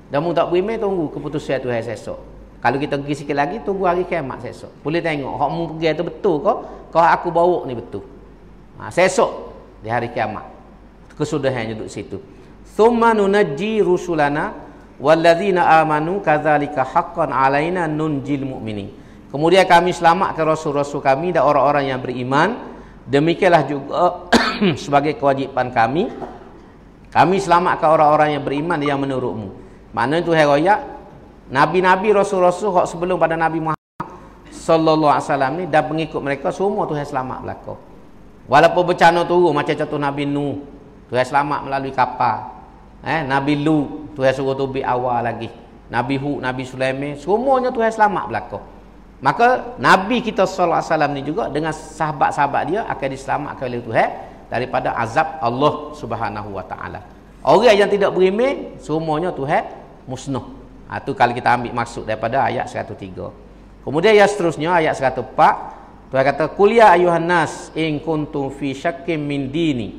Dan mu tak beriman, tunggu keputusan Tuhan seksa. Kalau kita pergi sikit lagi, tunggu hari kiamat seksa. Boleh tengok hak mu pergi tu betul ke? Kau aku bawa ni betul. Seksa di hari kiamat kesudahan duduk situ. Thumma nunajji rusulana walladzina amanu kadzalika haqqan alaina nunjil mu'minin. Kemudian kami selamatkan rasul-rasul kami dan orang-orang yang beriman. Demikianlah juga sebagai kewajipan kami selamatkan orang-orang yang beriman yang menurutmu. Maknanya Tuhan royak nabi-nabi, rasul-rasul hak sebelum pada Nabi Muhammad sallallahu alaihi wasallam ni dan pengikut mereka semua Tuhan selamat belaka. Walaupun bencana turun macam contoh Nabi Nuh, Tuhan selamat melalui kapal. Nabi Lut, Tuhan suruh tubik awal lagi. Nabi Hud, Nabi Sulaiman, semuanya Tuhan selamat belaka. Maka Nabi kita sallallahu alaihi wasallam ni juga dengan sahabat-sahabat dia akan diselamatkan oleh Tuhan daripada azab Allah Subhanahu wa taala. Orang yang tidak beriman semuanya Tuhan musnah. Itu kalau kita ambil maksud daripada ayat 103. Kemudian ayat seterusnya ayat 104, Tuhan kata, "Qul ya ayuhan nas in kuntum fi syakkin min dini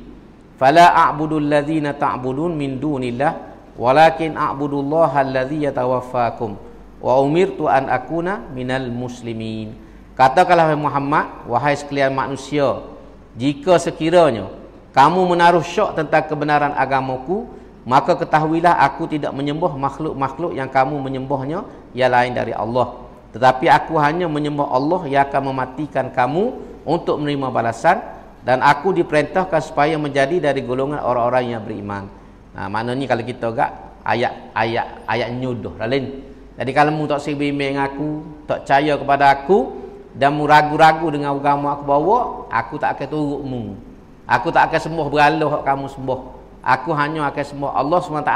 fala a'budu alladzina ta'budun min dunillah walakin a'budullaha alladzi yatawaffakum wa umirtu an akuna minal muslimin." Katakanlah Muhammad, wahai sekalian manusia, jika sekiranya kamu menaruh syak tentang kebenaran agamaku, maka ketahuilah aku tidak menyembah makhluk-makhluk yang kamu menyembahnya yang lain dari Allah. Tetapi aku hanya menyembah Allah yang akan mematikan kamu untuk menerima balasan, dan aku diperintahkan supaya menjadi dari golongan orang-orang yang beriman. Maknanya kalau kita agak ayat nyuduh lain. Jadi kalau mu tak beriman dengan aku, tak percaya kepada aku, dan mu ragu-ragu dengan agama aku bawa, aku tak akan turut mu. Aku tak akan sembah berhala hak kamu sembah. Aku hanya akan sembah Allah SWT.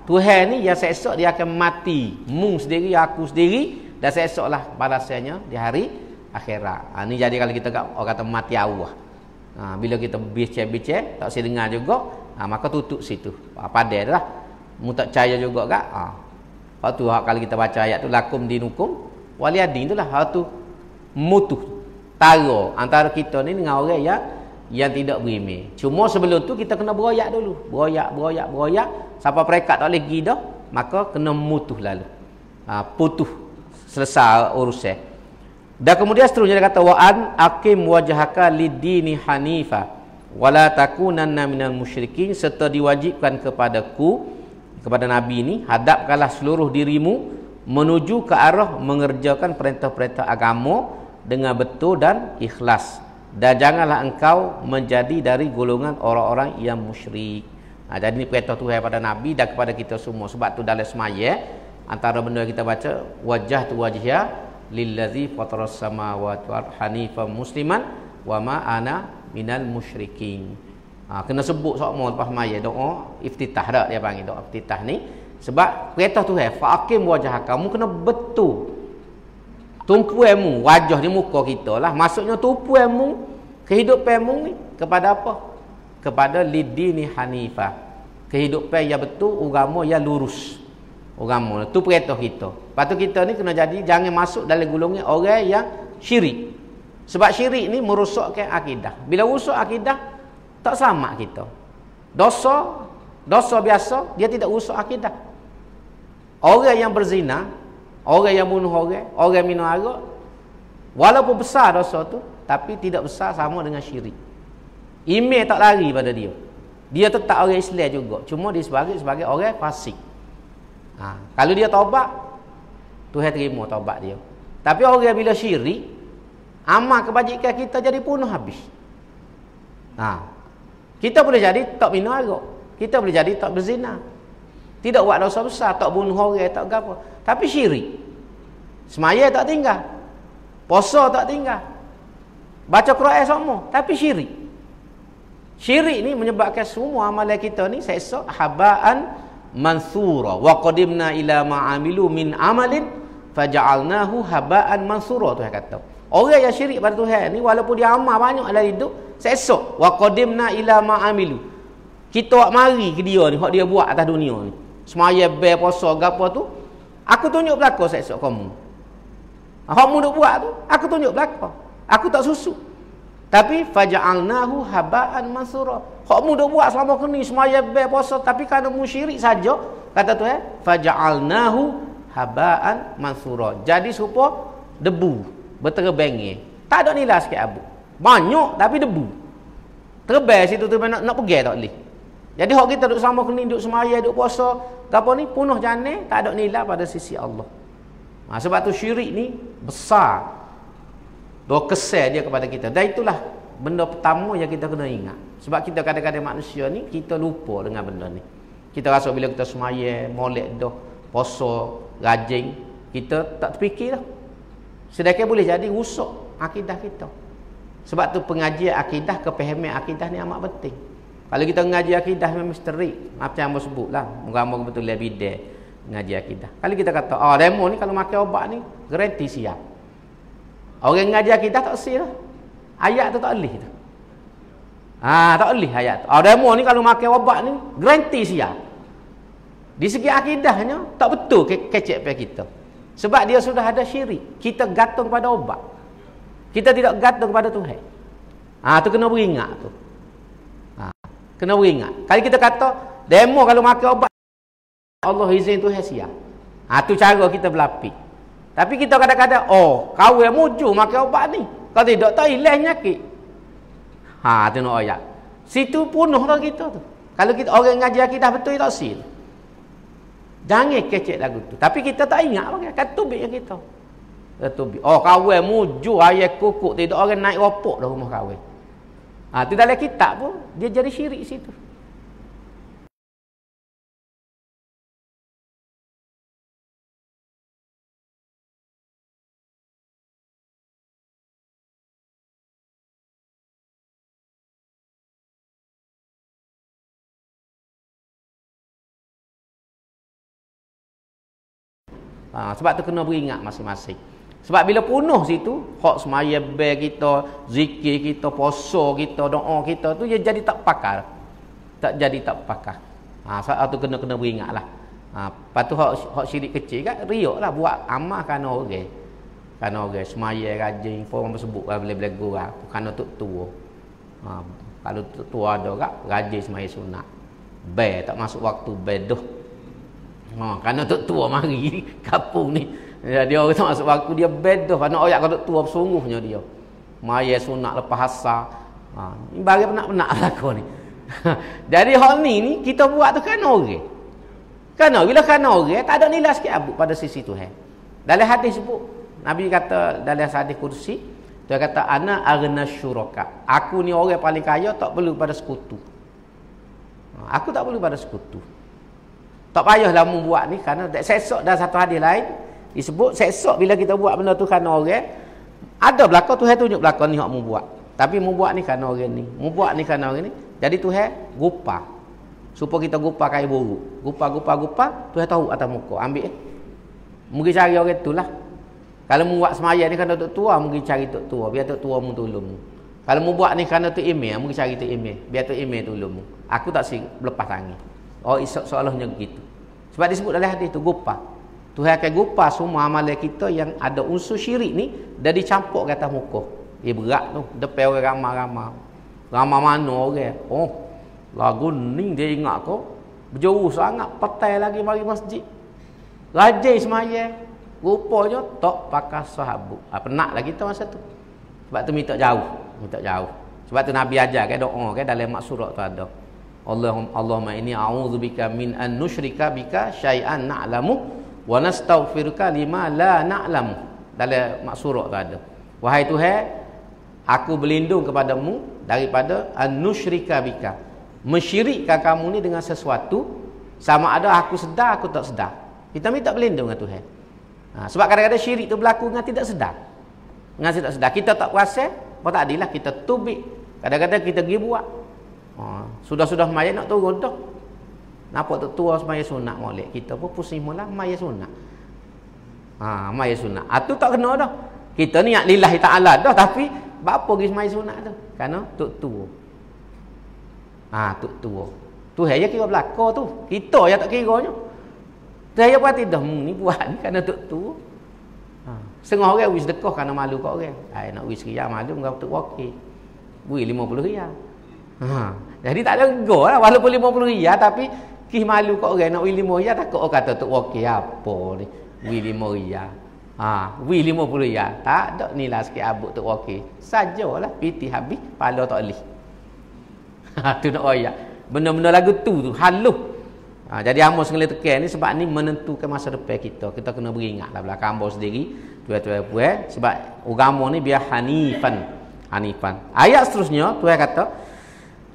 Tuhan ni yang esok dia akan mati. Mu sendiri, aku sendiri, dan esoklah balasannya di hari akhirat. Ini jadi kalau kita orang kata mati Allah. Bila kita bincang-bincang tak saya dengar juga, maka tutup situ. Padai dah. Mu tak percaya juga kak. Lepas tu kalau kita baca ayat tu lakum dinukum waliyadin itulah hal tu mutuh tara antara kita ni dengan orang yang tidak beriman. Cuma sebelum tu kita kena beroyak dulu. Beroyak sampai perekat tak boleh pergi dah, maka kena mutuh lalu. Putuh selesai urusan. Dan kemudian seterusnya dia kata wa an aqim wajhaka lid-dini hanifa wala takunanna minal musyrikin, serta diwajibkan kepada Nabi ini, hadapkanlah seluruh dirimu menuju ke arah mengerjakan perintah-perintah agama dengan betul dan ikhlas, dan janganlah engkau menjadi dari golongan orang-orang yang musyrik. Jadi ini perintah Tuhan pada Nabi dan kepada kita semua. Sebab tu dalam semaya antara benda yang kita baca wajah tu wajhya lillazi fataras samawati wal hanifan musliman wa ma ana minal musyrikin. Kena sebut semua lepas maya doa iftitah dah dia panggil doa iftitah ni, sebab perintah Tuhan faqim wajah kamu kena betul tumpuanmu wajah di muka kita lah, maksudnya tumpuanmu kehidupanmu ni kepada apa? Kepada lidini hanifah, kehidupan yang betul, agama yang lurus. Agama tu perintah kita. Lepas tu kita ni kena jadi jangan masuk dalam golongan orang yang syirik. Sebab syirik ni merosakkan akidah. Bila rosak akidah tak selamat kita. Dosa biasa dia tidak rosak akidah. Orang yang berzina, orang yang bunuh orang yang minum arak, walaupun besar dosa tu, tapi tidak besar sama dengan syirik. Iman tak lari pada dia. Dia tetap orang Islam juga, cuma dia sebagai orang fasik. Kalau dia taubat, Tuhan terima taubat dia. Tapi orang bila syirik, amal kebajikan kita jadi punah habis. Kita boleh jadi tak minum arak, kita boleh jadi tak berzina, tidak buat dosa besar, tak bunuh orang, tak apa. Tapi syirik, semaya tak tinggal, puasa tak tinggal, baca Quran semua, tapi syirik. Syirik ni menyebabkan semua amalan kita ni seksa habaan mansura. Wa qadimna ila ma'amilu min amalin faja'alnahu habaan mansura. Tuhan kata orang yang syirik pada Tuhan ni walaupun dia amal banyak dalam hidup, seesok wa qadimna ila ma'amilu, kita buat mari ke dia ni hak dia buat atas dunia ni, semaya ber puasa gapo tu, aku tunjuk belaka seesok kamu. Hak mu duk buat tu aku tunjuk belaka, aku tak susu. Tapi faja'alnahu habaan mansura, hak mu duk buat selama ni semaya ber puasa, tapi kerana mu syirik saja, kata Tuhan faja'alnahu habaan mansura, jadi serupa debu berterbangan, tak ada nilai sikit abu, banyak tapi debu terbang situ tu nak pergi tak boleh. Jadi hak kita duk sama kini, duk semaya, duk puasa gapo ni penuh jana, tak ada nilai pada sisi Allah. Sebab tu syirik ni besar, doa kesal dia kepada kita. Dan itulah benda pertama yang kita kena ingat. Sebab kita kadang-kadang manusia ni kita lupa dengan benda ni. Kita rasa bila kita semaya, molek dah, puasa, rajin, kita tak terfikir dah. Sedangkan boleh jadi rusak akidah kita. Sebab tu pengajian akidah, kepahaman akidah ni amat penting. Kalau kita mengaji akidah memang misteri, macam yang sebut lah, moga-moga betul lebih bidai mengaji akidah. Kalau kita kata demo ni kalau makan obat ni garanti siap, orang mengaji akidah tak siap lah, ayat tu tak boleh tu. Tak boleh ayat tu. Demo ni kalau makan obat ni garanti siap. Di segi akidahnya tak betul kecek kita. Sebab dia sudah ada syirik. Kita gantung pada obat, kita tidak gantung pada Tuhan. Tu kena beringat tu. Kena beringat. Kalau kita kata demo kalau makan obat Allah izin Tuhan siap, tu cara kita berlapik. Tapi kita kadang-kadang kawan muju makan obat ni, kalau tidak tak hilang nyakit. Tu nak ayat situ penuh dah kita tu. Kalau kita orang ngaji akidah betul tak sil, jangan kecek lagu tu. Tapi kita tak ingat pakai kan tubik yang kita. Tubik. Kawan muju ayat kukuk, tidak orang naik ropok dah rumah kawan. Tu dalam kitab pun dia jadi syirik situ. Sebab tu kena beringat masing-masing. Sebab bila penuh situ, hak semaya bel kita, zikir kita, puasa kita, doa kita tu dia jadi tak pakar. Tak jadi tak pakar. Saat tu kena beringatlah. Lepas tu hak syirik kecil kan riaklah buat amal kerana orang. Kerana orang semaya rajin, orang sebut bila-bila gurau kerana tok tua. Kalau tok tua ada kak rajin semaya sunat. Tak masuk waktu bedoh. Kerana tok tua mari kampung ni. Dia orang tak masuk waktu dia bedoh. Kerana orang kalau tok tua bersungguhnya dia. Maya sunat lepas asar. Ni bagi penak-penak berlaku ni. Jadi hal ni kita buat tu kerana orang. Bila orang tak ada nilai sikit abuk pada sisi Tuhan. Dalam hadis sebut Nabi kata dalam hadis kursi, dia kata ana aghna syuraka. Aku ni orang paling kaya, tak perlu pada sekutu. Aku tak perlu pada sekutu. Tak payahlah membuat ni kerana sesok dalam satu hadis lain disebut sesok bila kita buat benda tu kerana orang, ada belaka Tuhan tunjuk belaka ni hak mu buat. Tapi mu buat ni kerana orang ni, mu buat ni kerana orang ni. Jadi Tuhan rupa. Supaya kita gupa kain buruk. Gupa. Tuhan tahu atas muka. Ambil. Mungkin cari orang itulah. Kalau mu buat semaya ni kerana tok tua, mungkin cari tok tua. Biar tok tua mu tolong. Kalau mu buat ni kerana tok email, mungkin cari tok email. Biar tok email tolong mu. Aku tak lepas tangan. Seolahnya begitu. Sebab disebut dalam hadis tu gupa. Tuhan akan gupa semua amalan kita yang ada unsur syirik ni dah dicampur ke atas muka. Dia berat tu. Depan orang ramai-ramai. Ramai mana orang. Lagu ni dia ingat kau berjauh sangat, petai lagi mari masjid. Rajin semaya. Rupanya tak pakai sahabat. Penatlah kita masa tu. Sebab tu minta jauh. Sebab tu Nabi ajar kan doa kan dalam mak surat tu ada. Allahumma inni a'udzubika min an nusyrika bika syai'an na'lamu wa nastaghfiruka lima la na'lamu. Dalam mak surat tu ada. Wahai Tuhan, aku berlindung kepadamu daripada an nusyrika bika. Mensyirikkan kamu ni dengan sesuatu, sama ada aku sedar aku tak sedar. Kita minta berlindung dengan Tuhan. Sebab kadang-kadang syirik tu berlaku dengan tidak sedar. Kita tak puasa, apa tak adilah kita tubik. Kadang-kadang kita pergi buat. Sudah-sudah maya nak turun dah. Nampak tu tua semaya sunat molek. Kita pun pusing mula maya sunat. Maya sunat. Tu tak kena dah. Kita niat lillahi ta'ala dah, tapi apa pergi semaya sunat tu? Kerana tok tua. Tok tua. Tuhan je kira belaka tu. Kita yang tak kiranya. Tuhan je berarti dah ni buat ni kerana tok tua. Setengah orang wis sedekah kerana malu kat orang. Nak wis riyal malu dengan tok wakil. Wis 50 riyal. Jadi tak ada rega lah walaupun 50 riyal tapi kih malu kat orang nak wis 5 riyal takut orang kata tok wakil apa ni. Wis 5 riyal. Wis 50 riyal. Tak ada nilai sikit abuk tok wakil. Sajalah piti habis pala tak lih. Tu nak royak. Benda-benda lagu tu halus. Jadi Amos sekali tekan ni sebab ni menentukan masa depan kita. Kita kena beringatlah belakang Amos sendiri. Tuan-tuan puan sebab agama ni biar hanifan. Ayat seterusnya Tuhan kata,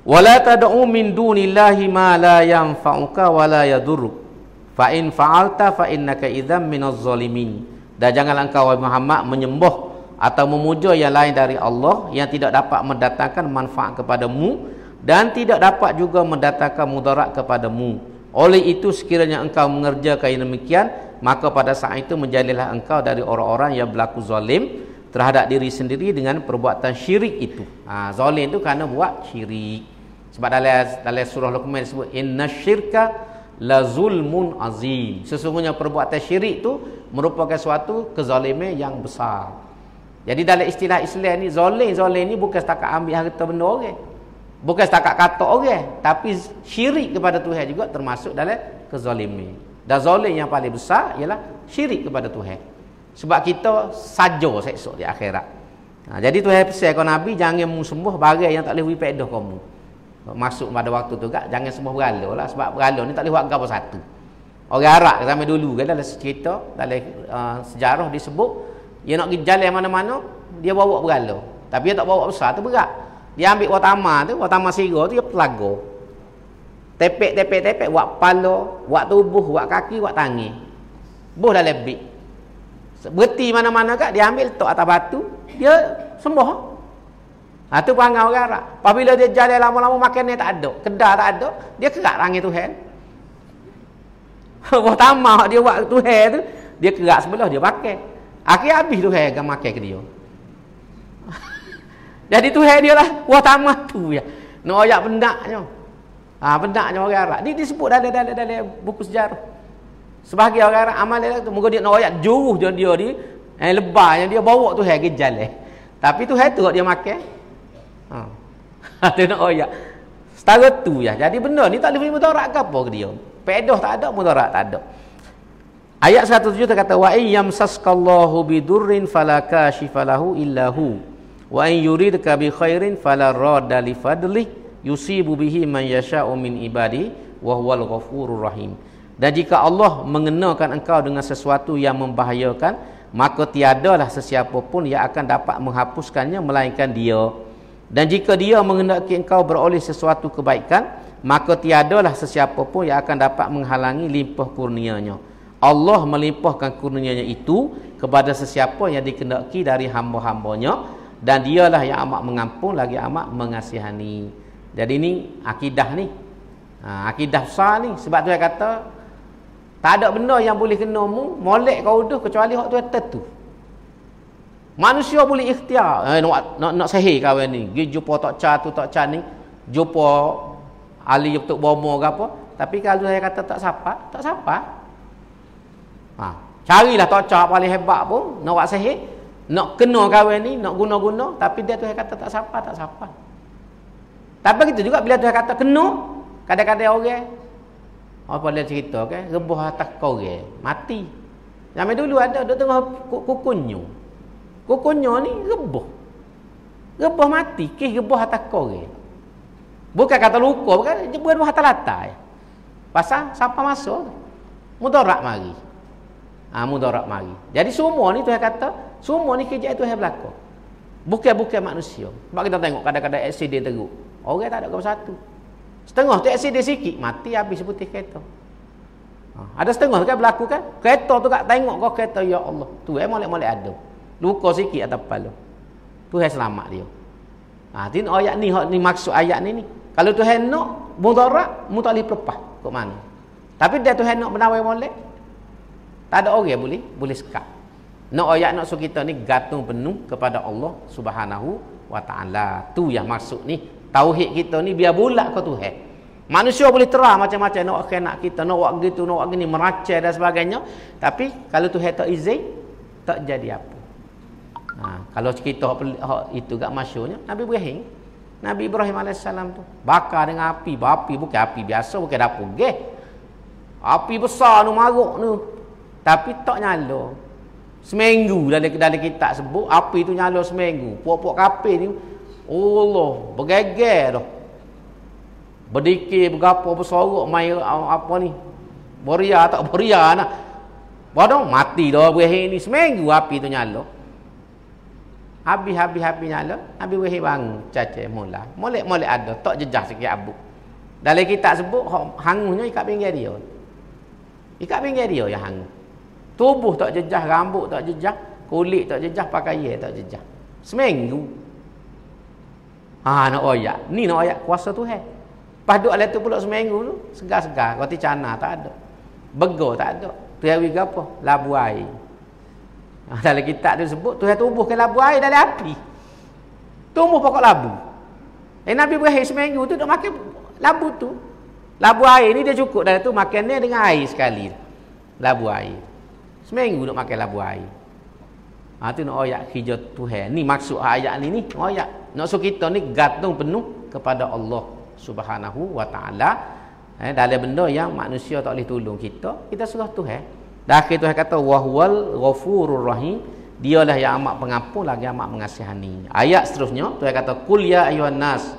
"Wala tad'u min dunillahi ma la yanfa'uka wa la yadurruk. Fa in fa'alta fa innaka idzam minaz zalimin." Dan janganlah engkau Muhammad menyembah atau memuja yang lain dari Allah yang tidak dapat mendatangkan manfaat kepadamu dan tidak dapat juga mendatangkan mudarat kepadamu. Oleh itu sekiranya engkau mengerjakan yang demikian, maka pada saat itu menjadilah engkau dari orang-orang yang berlaku zalim terhadap diri sendiri dengan perbuatan syirik itu. Zalim itu kerana buat syirik. Sebab dalam surah Luqman disebut innasyirka la zulmun azim. Sesungguhnya perbuatan syirik itu merupakan suatu kezaliman yang besar. Jadi dalam istilah Islam ni zalim ni bukan setakat ambil harta benda orang. Bukan setakat kata orang, tapi syirik kepada Tuhan juga termasuk dalam kezaliman. Dan zalim yang paling besar ialah syirik kepada Tuhan. Sebab kita saja esok di akhirat. Jadi Tuhan pesan kepada Nabi, jangan sembah barang yang tak boleh wipedah kamu. Masuk pada waktu tu kan, jangan sembah berhala lah. Sebab berhala ni tak boleh buat apa satu. Orang Arab zaman dulu kan dalam cerita, dalam sejarah disebut, dia nak pergi jalan mana-mana, dia bawa berhala. Tapi dia tak bawa besar, tu berat. Dia ambil watama sirah tu dia pelaga. Tepek buat kepala, buat tubuh, buat kaki, buat tangan. Boh dah lebih. Berhenti mana-mana kat dia ambil letak atas batu, dia sembah. Tu perangai orang Arab. Apabila dia jalan lama-lama makan ni tak ada, kedai tak ada, dia kerak rangi Tuhan. Watama dia buat Tuhan tu, dia kerak sebelah dia pakai. Akhir habis Tuhan akan makan ke dia. Jadi Tuhan dia lah wah tamah tu ya. Nak ayat pendaknya. Pendaknya orang Arab. Dia disebut dalam buku sejarah. Sebagai orang Arab amal dia tu moga dia nak ayat juruh dia ni lebarnya dia bawa Tuhan ke jalan. Tapi Tuhan tu dia makan. Dia nak ayat. Setara tu ya. Jadi benda ni tak boleh mudarat ke apa ke dia. Pedah tak ada, mudarat tak ada. Ayat 107 kata wa ayyamsaskallahu bidurrin fala kashifalahu illahu wa in yuridka bi khairin fala radda li fadli yusibu bihi man yasha'u min ibadi wa huwal ghafurur rahim. Dan jika Allah mengenakan engkau dengan sesuatu yang membahayakan, maka tiadalah sesiapa pun yang akan dapat menghapuskannya melainkan Dia. Dan jika Dia menghendaki engkau beroleh sesuatu kebaikan, maka tiadalah sesiapa pun yang akan dapat menghalangi limpah kurnia-Nya. Allah melimpahkan kurnia-Nya itu kepada sesiapa yang dikehendaki dari hamba-hambanya, dan Dialah yang amat mengampun lagi amat mengasihani. Jadi ni akidah ni. Akidah besar ni. Sebab tu saya kata tak ada benda yang boleh kena mu molek kau udah kecuali hak tu tertentu. Manusia boleh ikhtiar nak sihir kawan ni, pergi jumpa tok ca tu tok ca ni, jumpa ahli untuk bomo ke apa, tapi kalau saya kata tak sapa. Carilah tok ca paling hebat pun nak buat sihir, nak kena kawan ni, nak guna-guna, tapi dia tu saya kata tak sapa. Tapi begitu juga bila tu saya kata kena, kadang-kadang orang apa dia cerita kan, rebuh atas korang mati. Zaman dulu ada duk tengah kukunyu. Kukunyu ni rebuh mati, kes rebuh atas korang. Bukan kata luka, bukan rebuh atas latar. Pasal siapa masuk mudarat mari. Mudarat mari. Jadi semua ni Tuhan kata, semua ni kerja Tuhan berlaku. Bukan manusia. Sebab kita tengok kadang-kadang aksiden teruk. Orang tak ada kau satu. Setengah tu aksiden sikit, mati habis putih kereta. Ada setengah kan berlaku kan? Kereta tu kat tengok kau kereta, ya Allah. Tu molek-molek ada. Luka sikit atas kepala. Tuhan selamat dia. Tin ayat ni hak ni maksud ayat ni. Kalau Tuhan nak mudarat, mu tak boleh lepas kok mana. Tapi dia Tuhan nak benawai molek. Tak ada orang boleh sekat. Nak ayat nak suruh kita ni gantung penuh kepada Allah Subhanahu wa taala. Tu yang maksud ni. Tauhid kita ni biar bulat ke Tuhan. Manusia boleh terang macam-macam nak kita, nak buat gitu, nak buat gini, meracau dan sebagainya. Tapi kalau Tuhan tak izin, tak jadi apa. Kalau kita itu gak masyurnya Nabi Ibrahim AS tu bakar dengan api bukan api biasa, bukan dapur gas. Api besar tu maruk tu. Tapi tak nyala. Seminggu dalam kitab sebut api tu nyala seminggu. Puak-puak kapir ni Allah bergeger dah. Berdikir bergapo bersorok mai apa ni. Beria tak beria nak. Bodoh mati dah Ibrahim ni seminggu api tu nyala. Habis nyala, Nabi Ibrahim bangun cacai mula. Molek ada, tak jejah sikit abu. Dalam kitab sebut hangusnya ikat pinggir dia. Ikat pinggir dia yang hangus. Tubuh tak jejah, rambut tak jejah, kulit tak jejah, pakaian tak jejah. Seminggu. Nak ayat. Ni nak ayat kuasa Tuhan. Pas duduk alat tu pula seminggu tu, segar-segar, roti cana tak ada. Begar tak ada. Tuhan bagi apa? Labu air. Dalam kitab tu sebut Tuhan tubuhkan labu air dalam api. Tumbuh pokok labu. Nabi Ibrahim seminggu tu duk makan labu tu. Labu air ni dia cukup dalam tu makan dia dengan air sekali. Labu air. Seminggu duk makan labu air. Tu nak ayat kerja Tuhan. Ni maksud ayat ni ayat. Nak suruh kita ni gantung penuh kepada Allah Subhanahu wa taala. Dalam benda yang manusia tak boleh tolong kita suruh Tuhan. Dan akhir Tuhan kata wahwal ghafurur rahim, dialah yang amat pengampun lagi amat mengasihani. Ayat seterusnya Tuhan kata qul ya ayyuhan nas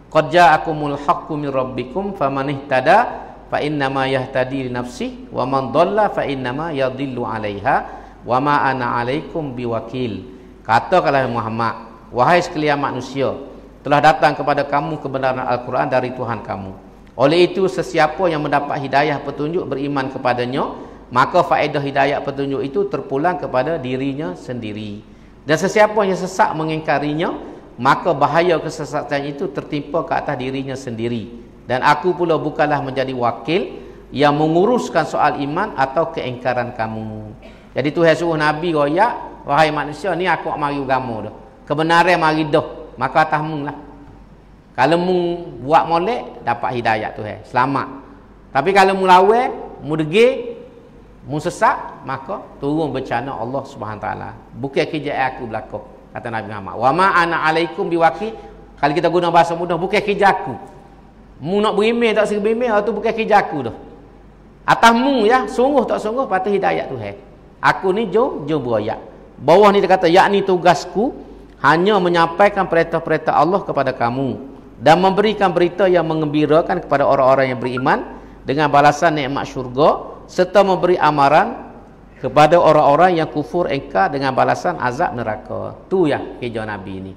qad ja'akumul haqqu min rabbikum faman ihtada fa innama yahtadi li nafsihi wa man dhalla fa innama yadhillu 'alaiha wa ma ana 'alaikum biwakil. Katakanlah Muhammad, wahai sekalian manusia, telah datang kepada kamu kebenaran Al-Quran dari Tuhan kamu. Oleh itu sesiapa yang mendapat hidayah petunjuk beriman kepadanya, maka faedah hidayah petunjuk itu terpulang kepada dirinya sendiri. Dan sesiapa yang sesat mengingkarinya, maka bahaya kesesatan itu tertimpa ke atas dirinya sendiri. Dan aku pula bukanlah menjadi wakil yang menguruskan soal iman atau keingkaran kamu. Jadi Tuhan suruh Nabi royak, wahai manusia ni aku mari agama dah. Kebenaran mari dah, maka atas mung lah. Kalau mung buat molek dapat hidayah Tuhan, selamat. Tapi kalau mung lawan, mung degil, mung sesat, maka turun bencana Allah Subhanahu taala. Bukan kerja aku belaka, kata Nabi Muhammad. Wa ma ana alaikum biwaki. Kalau kita guna bahasa mudah, bukan kerja aku. Mung nak berimeh tak segi berimeh, itu bukan kerja aku dah. Atas mung ya, sungguh tak sungguh patut hidayah Tuhan. Aku ni jom beroyak. Bawah ni dia kata, yakni tugasku hanya menyampaikan perintah-perintah Allah kepada kamu dan memberikan berita yang mengembirakan kepada orang-orang yang beriman dengan balasan nikmat syurga, serta memberi amaran kepada orang-orang yang kufur engkar dengan balasan azab neraka. Tu ya kerja Nabi ni.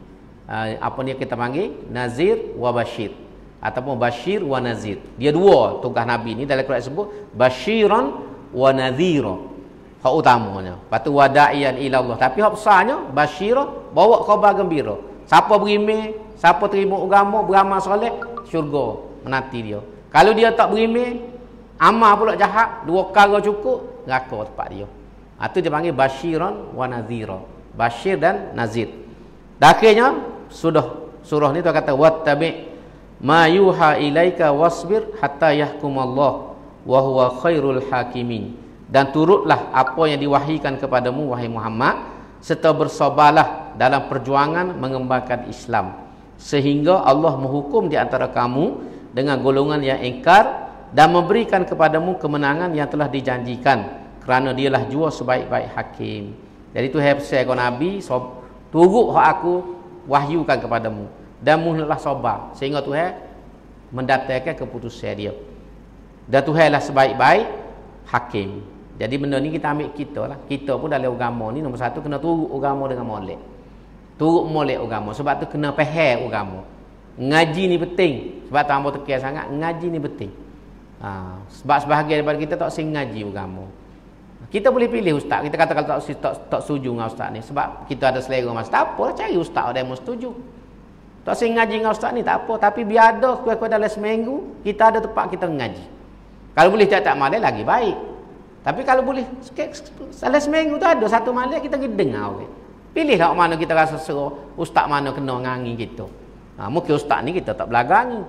Apa ni kita panggil? Nazir wa Bashir, ataupun Bashir wa Nazir. Dia dua tugas Nabi ni. Dalam Quran sebut Bashiran wa Nadhira. Hak utamanya. Lepas tu wada'iyan ila Allah. Tapi hak besarnya Bashirah, bawa khabar gembira. Siapa berimeh, siapa terima agama, beramal soleh, syurga menanti dia. Kalau dia tak berimeh, amal pula jahat, dua perkara cukup, neraka tempat dia. Itu dia panggil Bashiran wa Nadhira. Bashir dan Nazir. Dan akhirnya sudah surah ni tu kata wattabi' ma yuha ilaika wasbir hatta yahkumallah wa huwa khairul hakimin. Dan turutlah apa yang diwahyukan kepadamu wahai Muhammad, serta bersabarlah dalam perjuangan mengembangkan Islam sehingga Allah menghukum di antara kamu dengan golongan yang ingkar dan memberikan kepadamu kemenangan yang telah dijanjikan, kerana dialah jua sebaik-baik hakim. Jadi tu saya kau Nabi turut hak aku wahyukan kepadamu dan muhlah sabar sehingga Tuhan mendatangkan keputusan dia. Dan Tuhanlah sebaik-baik hakim. Jadi benda ni kita ambil kita lah. Kita pun dalam agama ni nombor satu kena turut agama dengan molek. Turut molek agama. Sebab tu kena faham agama. Ngaji ni penting. Sebab tu hamba tekan sangat, ngaji ni penting. Sebab sebahagian daripada kita tak sing ngaji agama. Kita boleh pilih ustaz. Kita kata kalau tak setuju dengan ustaz ni sebab kita ada selera masa. Tak apalah, cari ustaz ada yang setuju. Tak sing ngaji dengan ustaz ni tak apa, tapi biar ada kurang-kurang dalam seminggu kita ada tempat kita ngaji. Kalau boleh tak malam lagi baik. Tapi kalau boleh dalam seminggu tu ada satu malam kita pergi dengar. Pilihlah mana kita rasa seru, ustaz mana kena ngangi kita. Mungkin ustaz ni kita tak belagangi.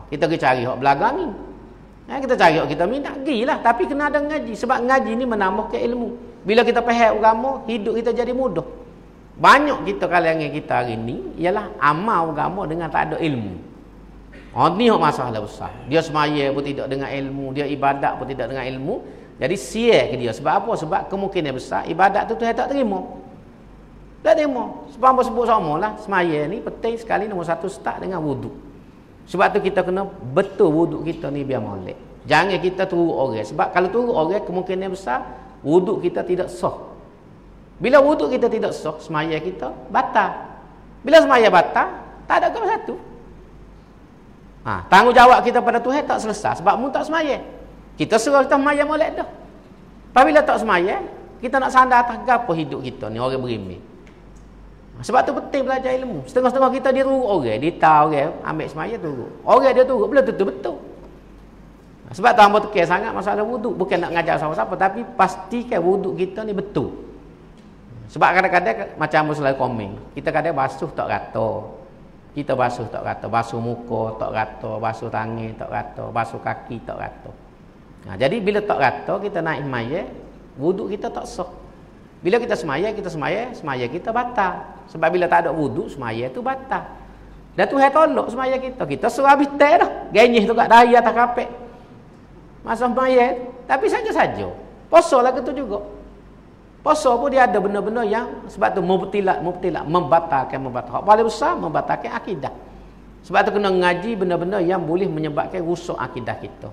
Kita pergi cari hak belagangi. Kita cari hak kita minta gilah, tapi kena ada ngaji sebab ngaji ni menambahkan ilmu. Bila kita faham agama, hidup kita jadi mudah. Banyak kita kalangan kita hari ni ialah amal agama dengan tak ada ilmu. Ni hak masalah besar. Dia semaya pun tidak dengan ilmu, dia ibadat pun tidak dengan ilmu. Jadi sia ke dia. Sebab apa? Sebab kemungkinan besar ibadat tu Tuhan tak terima. Tak terima. Sebab apa sebut sama lah. Semaya ni penting sekali nombor satu start dengan wuduk. Sebab tu kita kena betul wuduk kita ni biar molek. Jangan kita turut orang. Sebab kalau turut orang kemungkinan besar wuduk kita tidak sah. Bila wuduk kita tidak sah, semaya kita batal. Bila semaya batal, tak ada apa satu. Tanggungjawab kita pada Tuhan tak selesai. Sebab mu tak semaya. Kita suruh kita semaya molek dah. Apabila tak semaya, kita nak sandar atas apa hidup kita ni orang berimeh. Sebab tu penting belajar ilmu. Setengah-setengah kita dia turut orang, dia tahu orang ambil semaya turut. Orang dia turut belum tentu betul. Sebab tu hamba tekan sangat masalah wuduk, bukan nak ngajar siapa-siapa tapi pastikan wuduk kita ni betul. Sebab kadang-kadang macam hamba selalu komen, kita kadang basuh tak rata. Kita basuh tak rata, basuh muka tak rata, basuh tangan tak rata, basuh kaki tak rata. Jadi bila tak rata kita naik semaya, wuduk kita tak sah. Bila kita semaya kita batal. Sebab bila tak ada wuduk, semaya tu batal. Dan Tuhan tolak semaya kita. Kita suruh habis teh dah. Genyih tu kat dahi atas kapek. Masa semaya, tapi saja-saja. Puasa lah gitu juga. Puasa pun dia ada benda-benda yang sebab tu mubtilat, membatalkan. Paling besar membatalkan akidah. Sebab tu kena ngaji benda-benda yang boleh menyebabkan rusak akidah kita.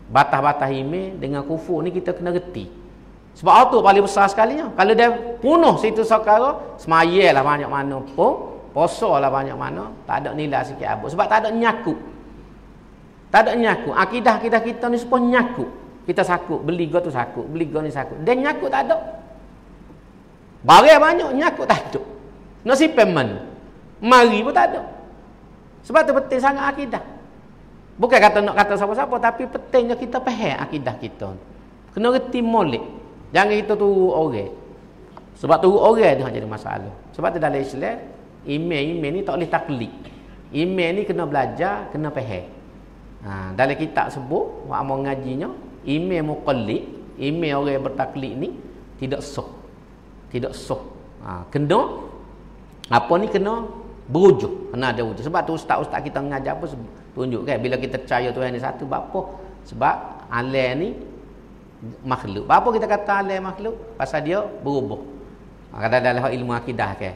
Batas-batas iman dengan kufur ni kita kena reti. Sebab itu paling besar sekalinya. Kalau dia punuh situ sakara, semayalah banyak mana pun, puasalah banyak mana, tak ada nilai sikit abut. Sebab tak ada nyakut. Tak ada nyakut. Akidah-akidah kita ni semua nyakut. Kita sakut, beli go tu sakut, beli go ni sakut. Dia nyakut tak ada. Barang banyak nyakut tak ada. Nasib pemen. Mari pun tak ada. Sebab tu penting sangat akidah. Bukan kata nak kata siapa-siapa, tapi pentingnya kita faham akidah kita. Kena reti molek. Jangan kita turut orang. Sebab tu orang dia jadi masalah. Sebab tu dalam Islam, imam ni tak boleh taklid. Imam ni kena belajar, kena faham. Dalam kitab sebut, wak mau ngajinya, imam muqallid, imam orang yang bertaklid ni tidak sah. Tidak sah. Kena apa ni, kena berujuk. Kena ada wujud. Sebab tu ustaz-ustaz kita mengajar apa tunjuk kan, bila kita percaya Tuhan ni satu, apa? Sebab alam ni makhluk. Apa kita kata alam makhluk? Pasal dia berubah. Kadang dalam ilmu akidah kan.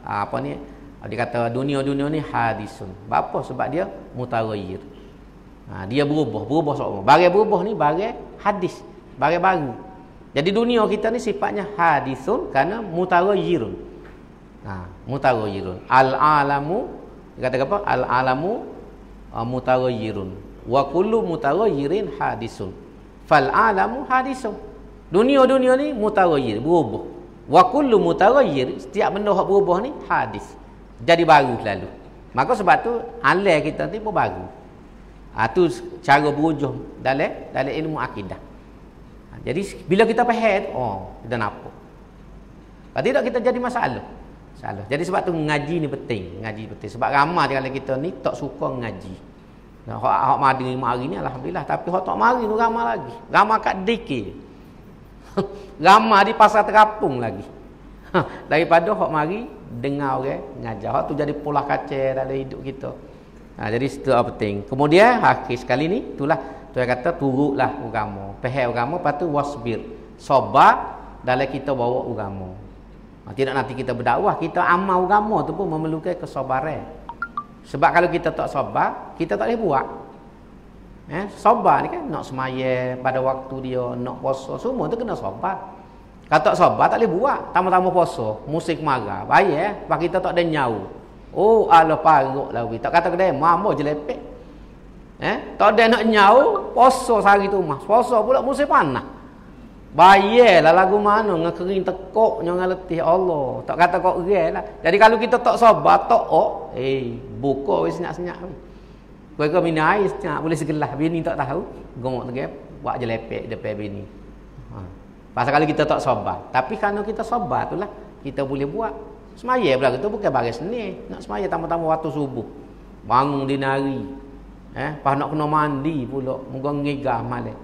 Apa ni? Dia kata dunia-dunia ni hadisun. Apa? Sebab dia mutaghayyir. Dia berubah semua. Barang berubah ni barang hadis, barang baru. Jadi dunia kita ni sifatnya hadisun kerana mutaghayyirun. Mutaghayyirun. Al-alamu, dia kata apa? Al-alamu mutaghayyirun. Wa kullu mutaghayyirin hadisun. Fal alamu hadisun. Dunia-dunia ni mutaghayyir, berubah. Wa kullu mutaghayyir, setiap benda hak berubah ni hadis. Jadi baru selalu. Maka sebab tu alam kita ni pun baru. Tu cara berujuh dalam ilmu akidah. Jadi bila kita faham, kita nampak. Kalau tidak kita jadi masalah. Jadi sebab tu ngaji ni penting, sebab ramai kalau kita ni tak suka ngaji. Hak mari ni alhamdulillah, tapi hak tak mari tu ramai lagi. Ramai kat dikir. Ramai di pasar terapung lagi. Daripada hak mari dengar orang ngajar. Hak tu jadi pola kacau dalam hidup kita. Jadi itu penting. Kemudian akhir sekali ni itulah Tuhan kata turutlah agama. Faham agama, lepas tu wasbir. Sabar dalam kita bawa agama. Tidak nanti kita berdakwah, kita amal agama tu pun memerlukan kesabaran. Sebab kalau kita tak sabar, kita tak boleh buat. Sabar ni kan nak semaya pada waktu dia, nak puasa, semua tu kena sabar. Kalau tak sabar tak boleh buat. Tambah-tambah puasa, musim kemarau, bahaya sebab kita tak ada nyau. Allah paruk lah. Tak kata kedai, mama je lepek. Tak ada nak nyau, puasa sehari tu mah. Puasa pula musim panas. Bayalah lagu mana dengan kering tekuk dengan letih Allah. Tak kata kau gerai lah. Jadi kalau kita tak sabar, buka wis senyap-senyap. Kau minum air senyap boleh segelas, bini tak tahu. Gomok tegap, buat je lepek depan bini. Pasal kalau kita tak sabar. Tapi kalau kita sabar itulah kita boleh buat. Semaya pula kita bukan baris ni. Nak semaya tambah-tambah waktu subuh. Bangun dini hari. Pas nak kena mandi pula, moga ngegah malam.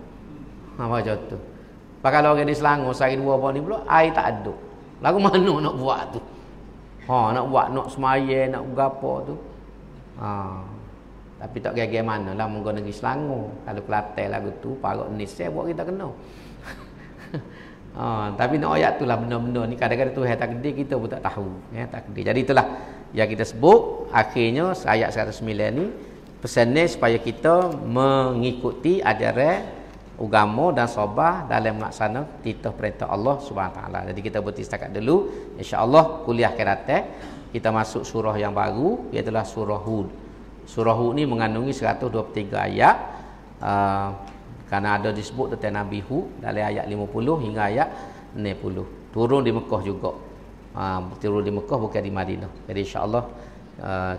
Macam tu. Pak kalau orang di Selangor sehari dua buat ni pula air tak ada. Lagu mana nak buat tu? Nak buat nak semaya, nak gapo tu. Tapi tak gaya mana lah moga negeri Selangor. Kalau Kelantan lagu tu parok Indonesia buat kita kena. Tapi nak ayat tu lah benda-benda ni kadang-kadang Tuhan takdir kita pun tak tahu, takdir. Jadi itulah yang kita sebut akhirnya ayat 109 ni pesannya supaya kita mengikuti ajaran agama dan sabar dalam melaksanakan titah perintah Allah Subhanahu taala. Jadi kita berhenti setakat dulu. Insya-Allah kuliah akan datang kita masuk surah yang baru, iaitu surah Hud. Surah Hud ni mengandungi 123 ayat. Kerana ada disebut tentang Nabi Hud dari ayat 50 hingga ayat 60. Turun di Mekah juga. Turun di Mekah bukan di Madinah. Jadi insya-Allah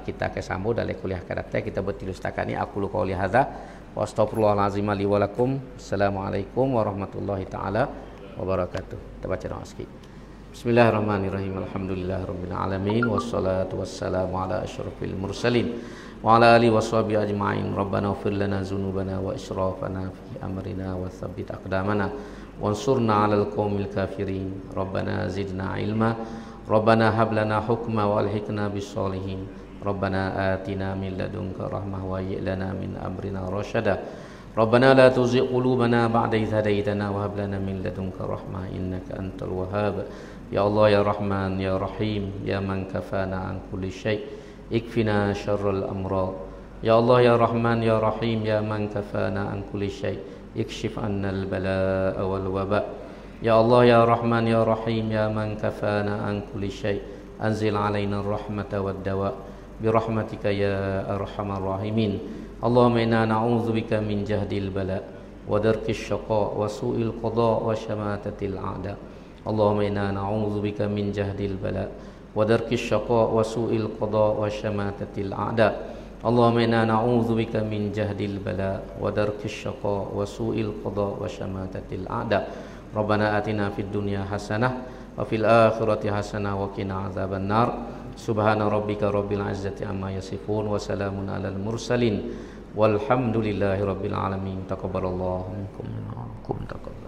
kita akan sambung dalam kuliah akan datang. Kita berhenti setakat ni. Aku qouli hadza wa astaghfirullahalazim li wa lakum. Assalamualaikum warahmatullahi taala wabarakatuh. Kita baca doa sikit. Bismillahirrahmanirrahim. Alhamdulillahirabbil alamin wassalatu wassalamu ala asyrafil mursalin wa ala alihi washabihi ajmain. Rabbana ighfir lana dzunubana wa israfana fi amrina wa tsabbit aqdamana wansurna 'alal qaumil kafirin. Rabbana zidna ilma. Rabbana hab lana hukma wa alhiqna bis solihin. Rabbana atina min ladunka rahmah wa hayyi lana min amrina rasyada. Rabbana la tuzigh qulubana ba'da idh hadaytana wa hab lana min ladunka rahmah innaka antal wahhab. Ya Allah ya Rahman ya Rahim ya man kafana an kulli syai' ikfina syarral amrad. Ya Allah ya Rahman ya Rahim ya man kafana an kulli syai' ikshif annal balaa wal waba. Ya Allah ya Rahman ya Rahim ya man kafana an kulli syai' anzil alaina ar-rahmata wad dawa. برحمتك يا أرحم الراحمين. اللهم إنا نعوذ بك من جهد البلاء ودرك الشقاء وسوء القضاء وشماتة الأعداء. اللهم إنا نعوذ بك من جهد البلاء ودرك الشقاء وسوء القضاء وشماتة الأعداء. اللهم إنا نعوذ بك من جهد البلاء ودرك الشقاء وسوء القضاء وشماتة الأعداء. ربنا آتنا في الدنيا حسنة wa fil akhirati hasanah wa qina adzabannar. Subhana rabbika rabbil izzati amma yasifun wa salamun alal mursalin walhamdulillahi rabbil alamin. Taqabbalallahu minkum wa minkum taqabbal.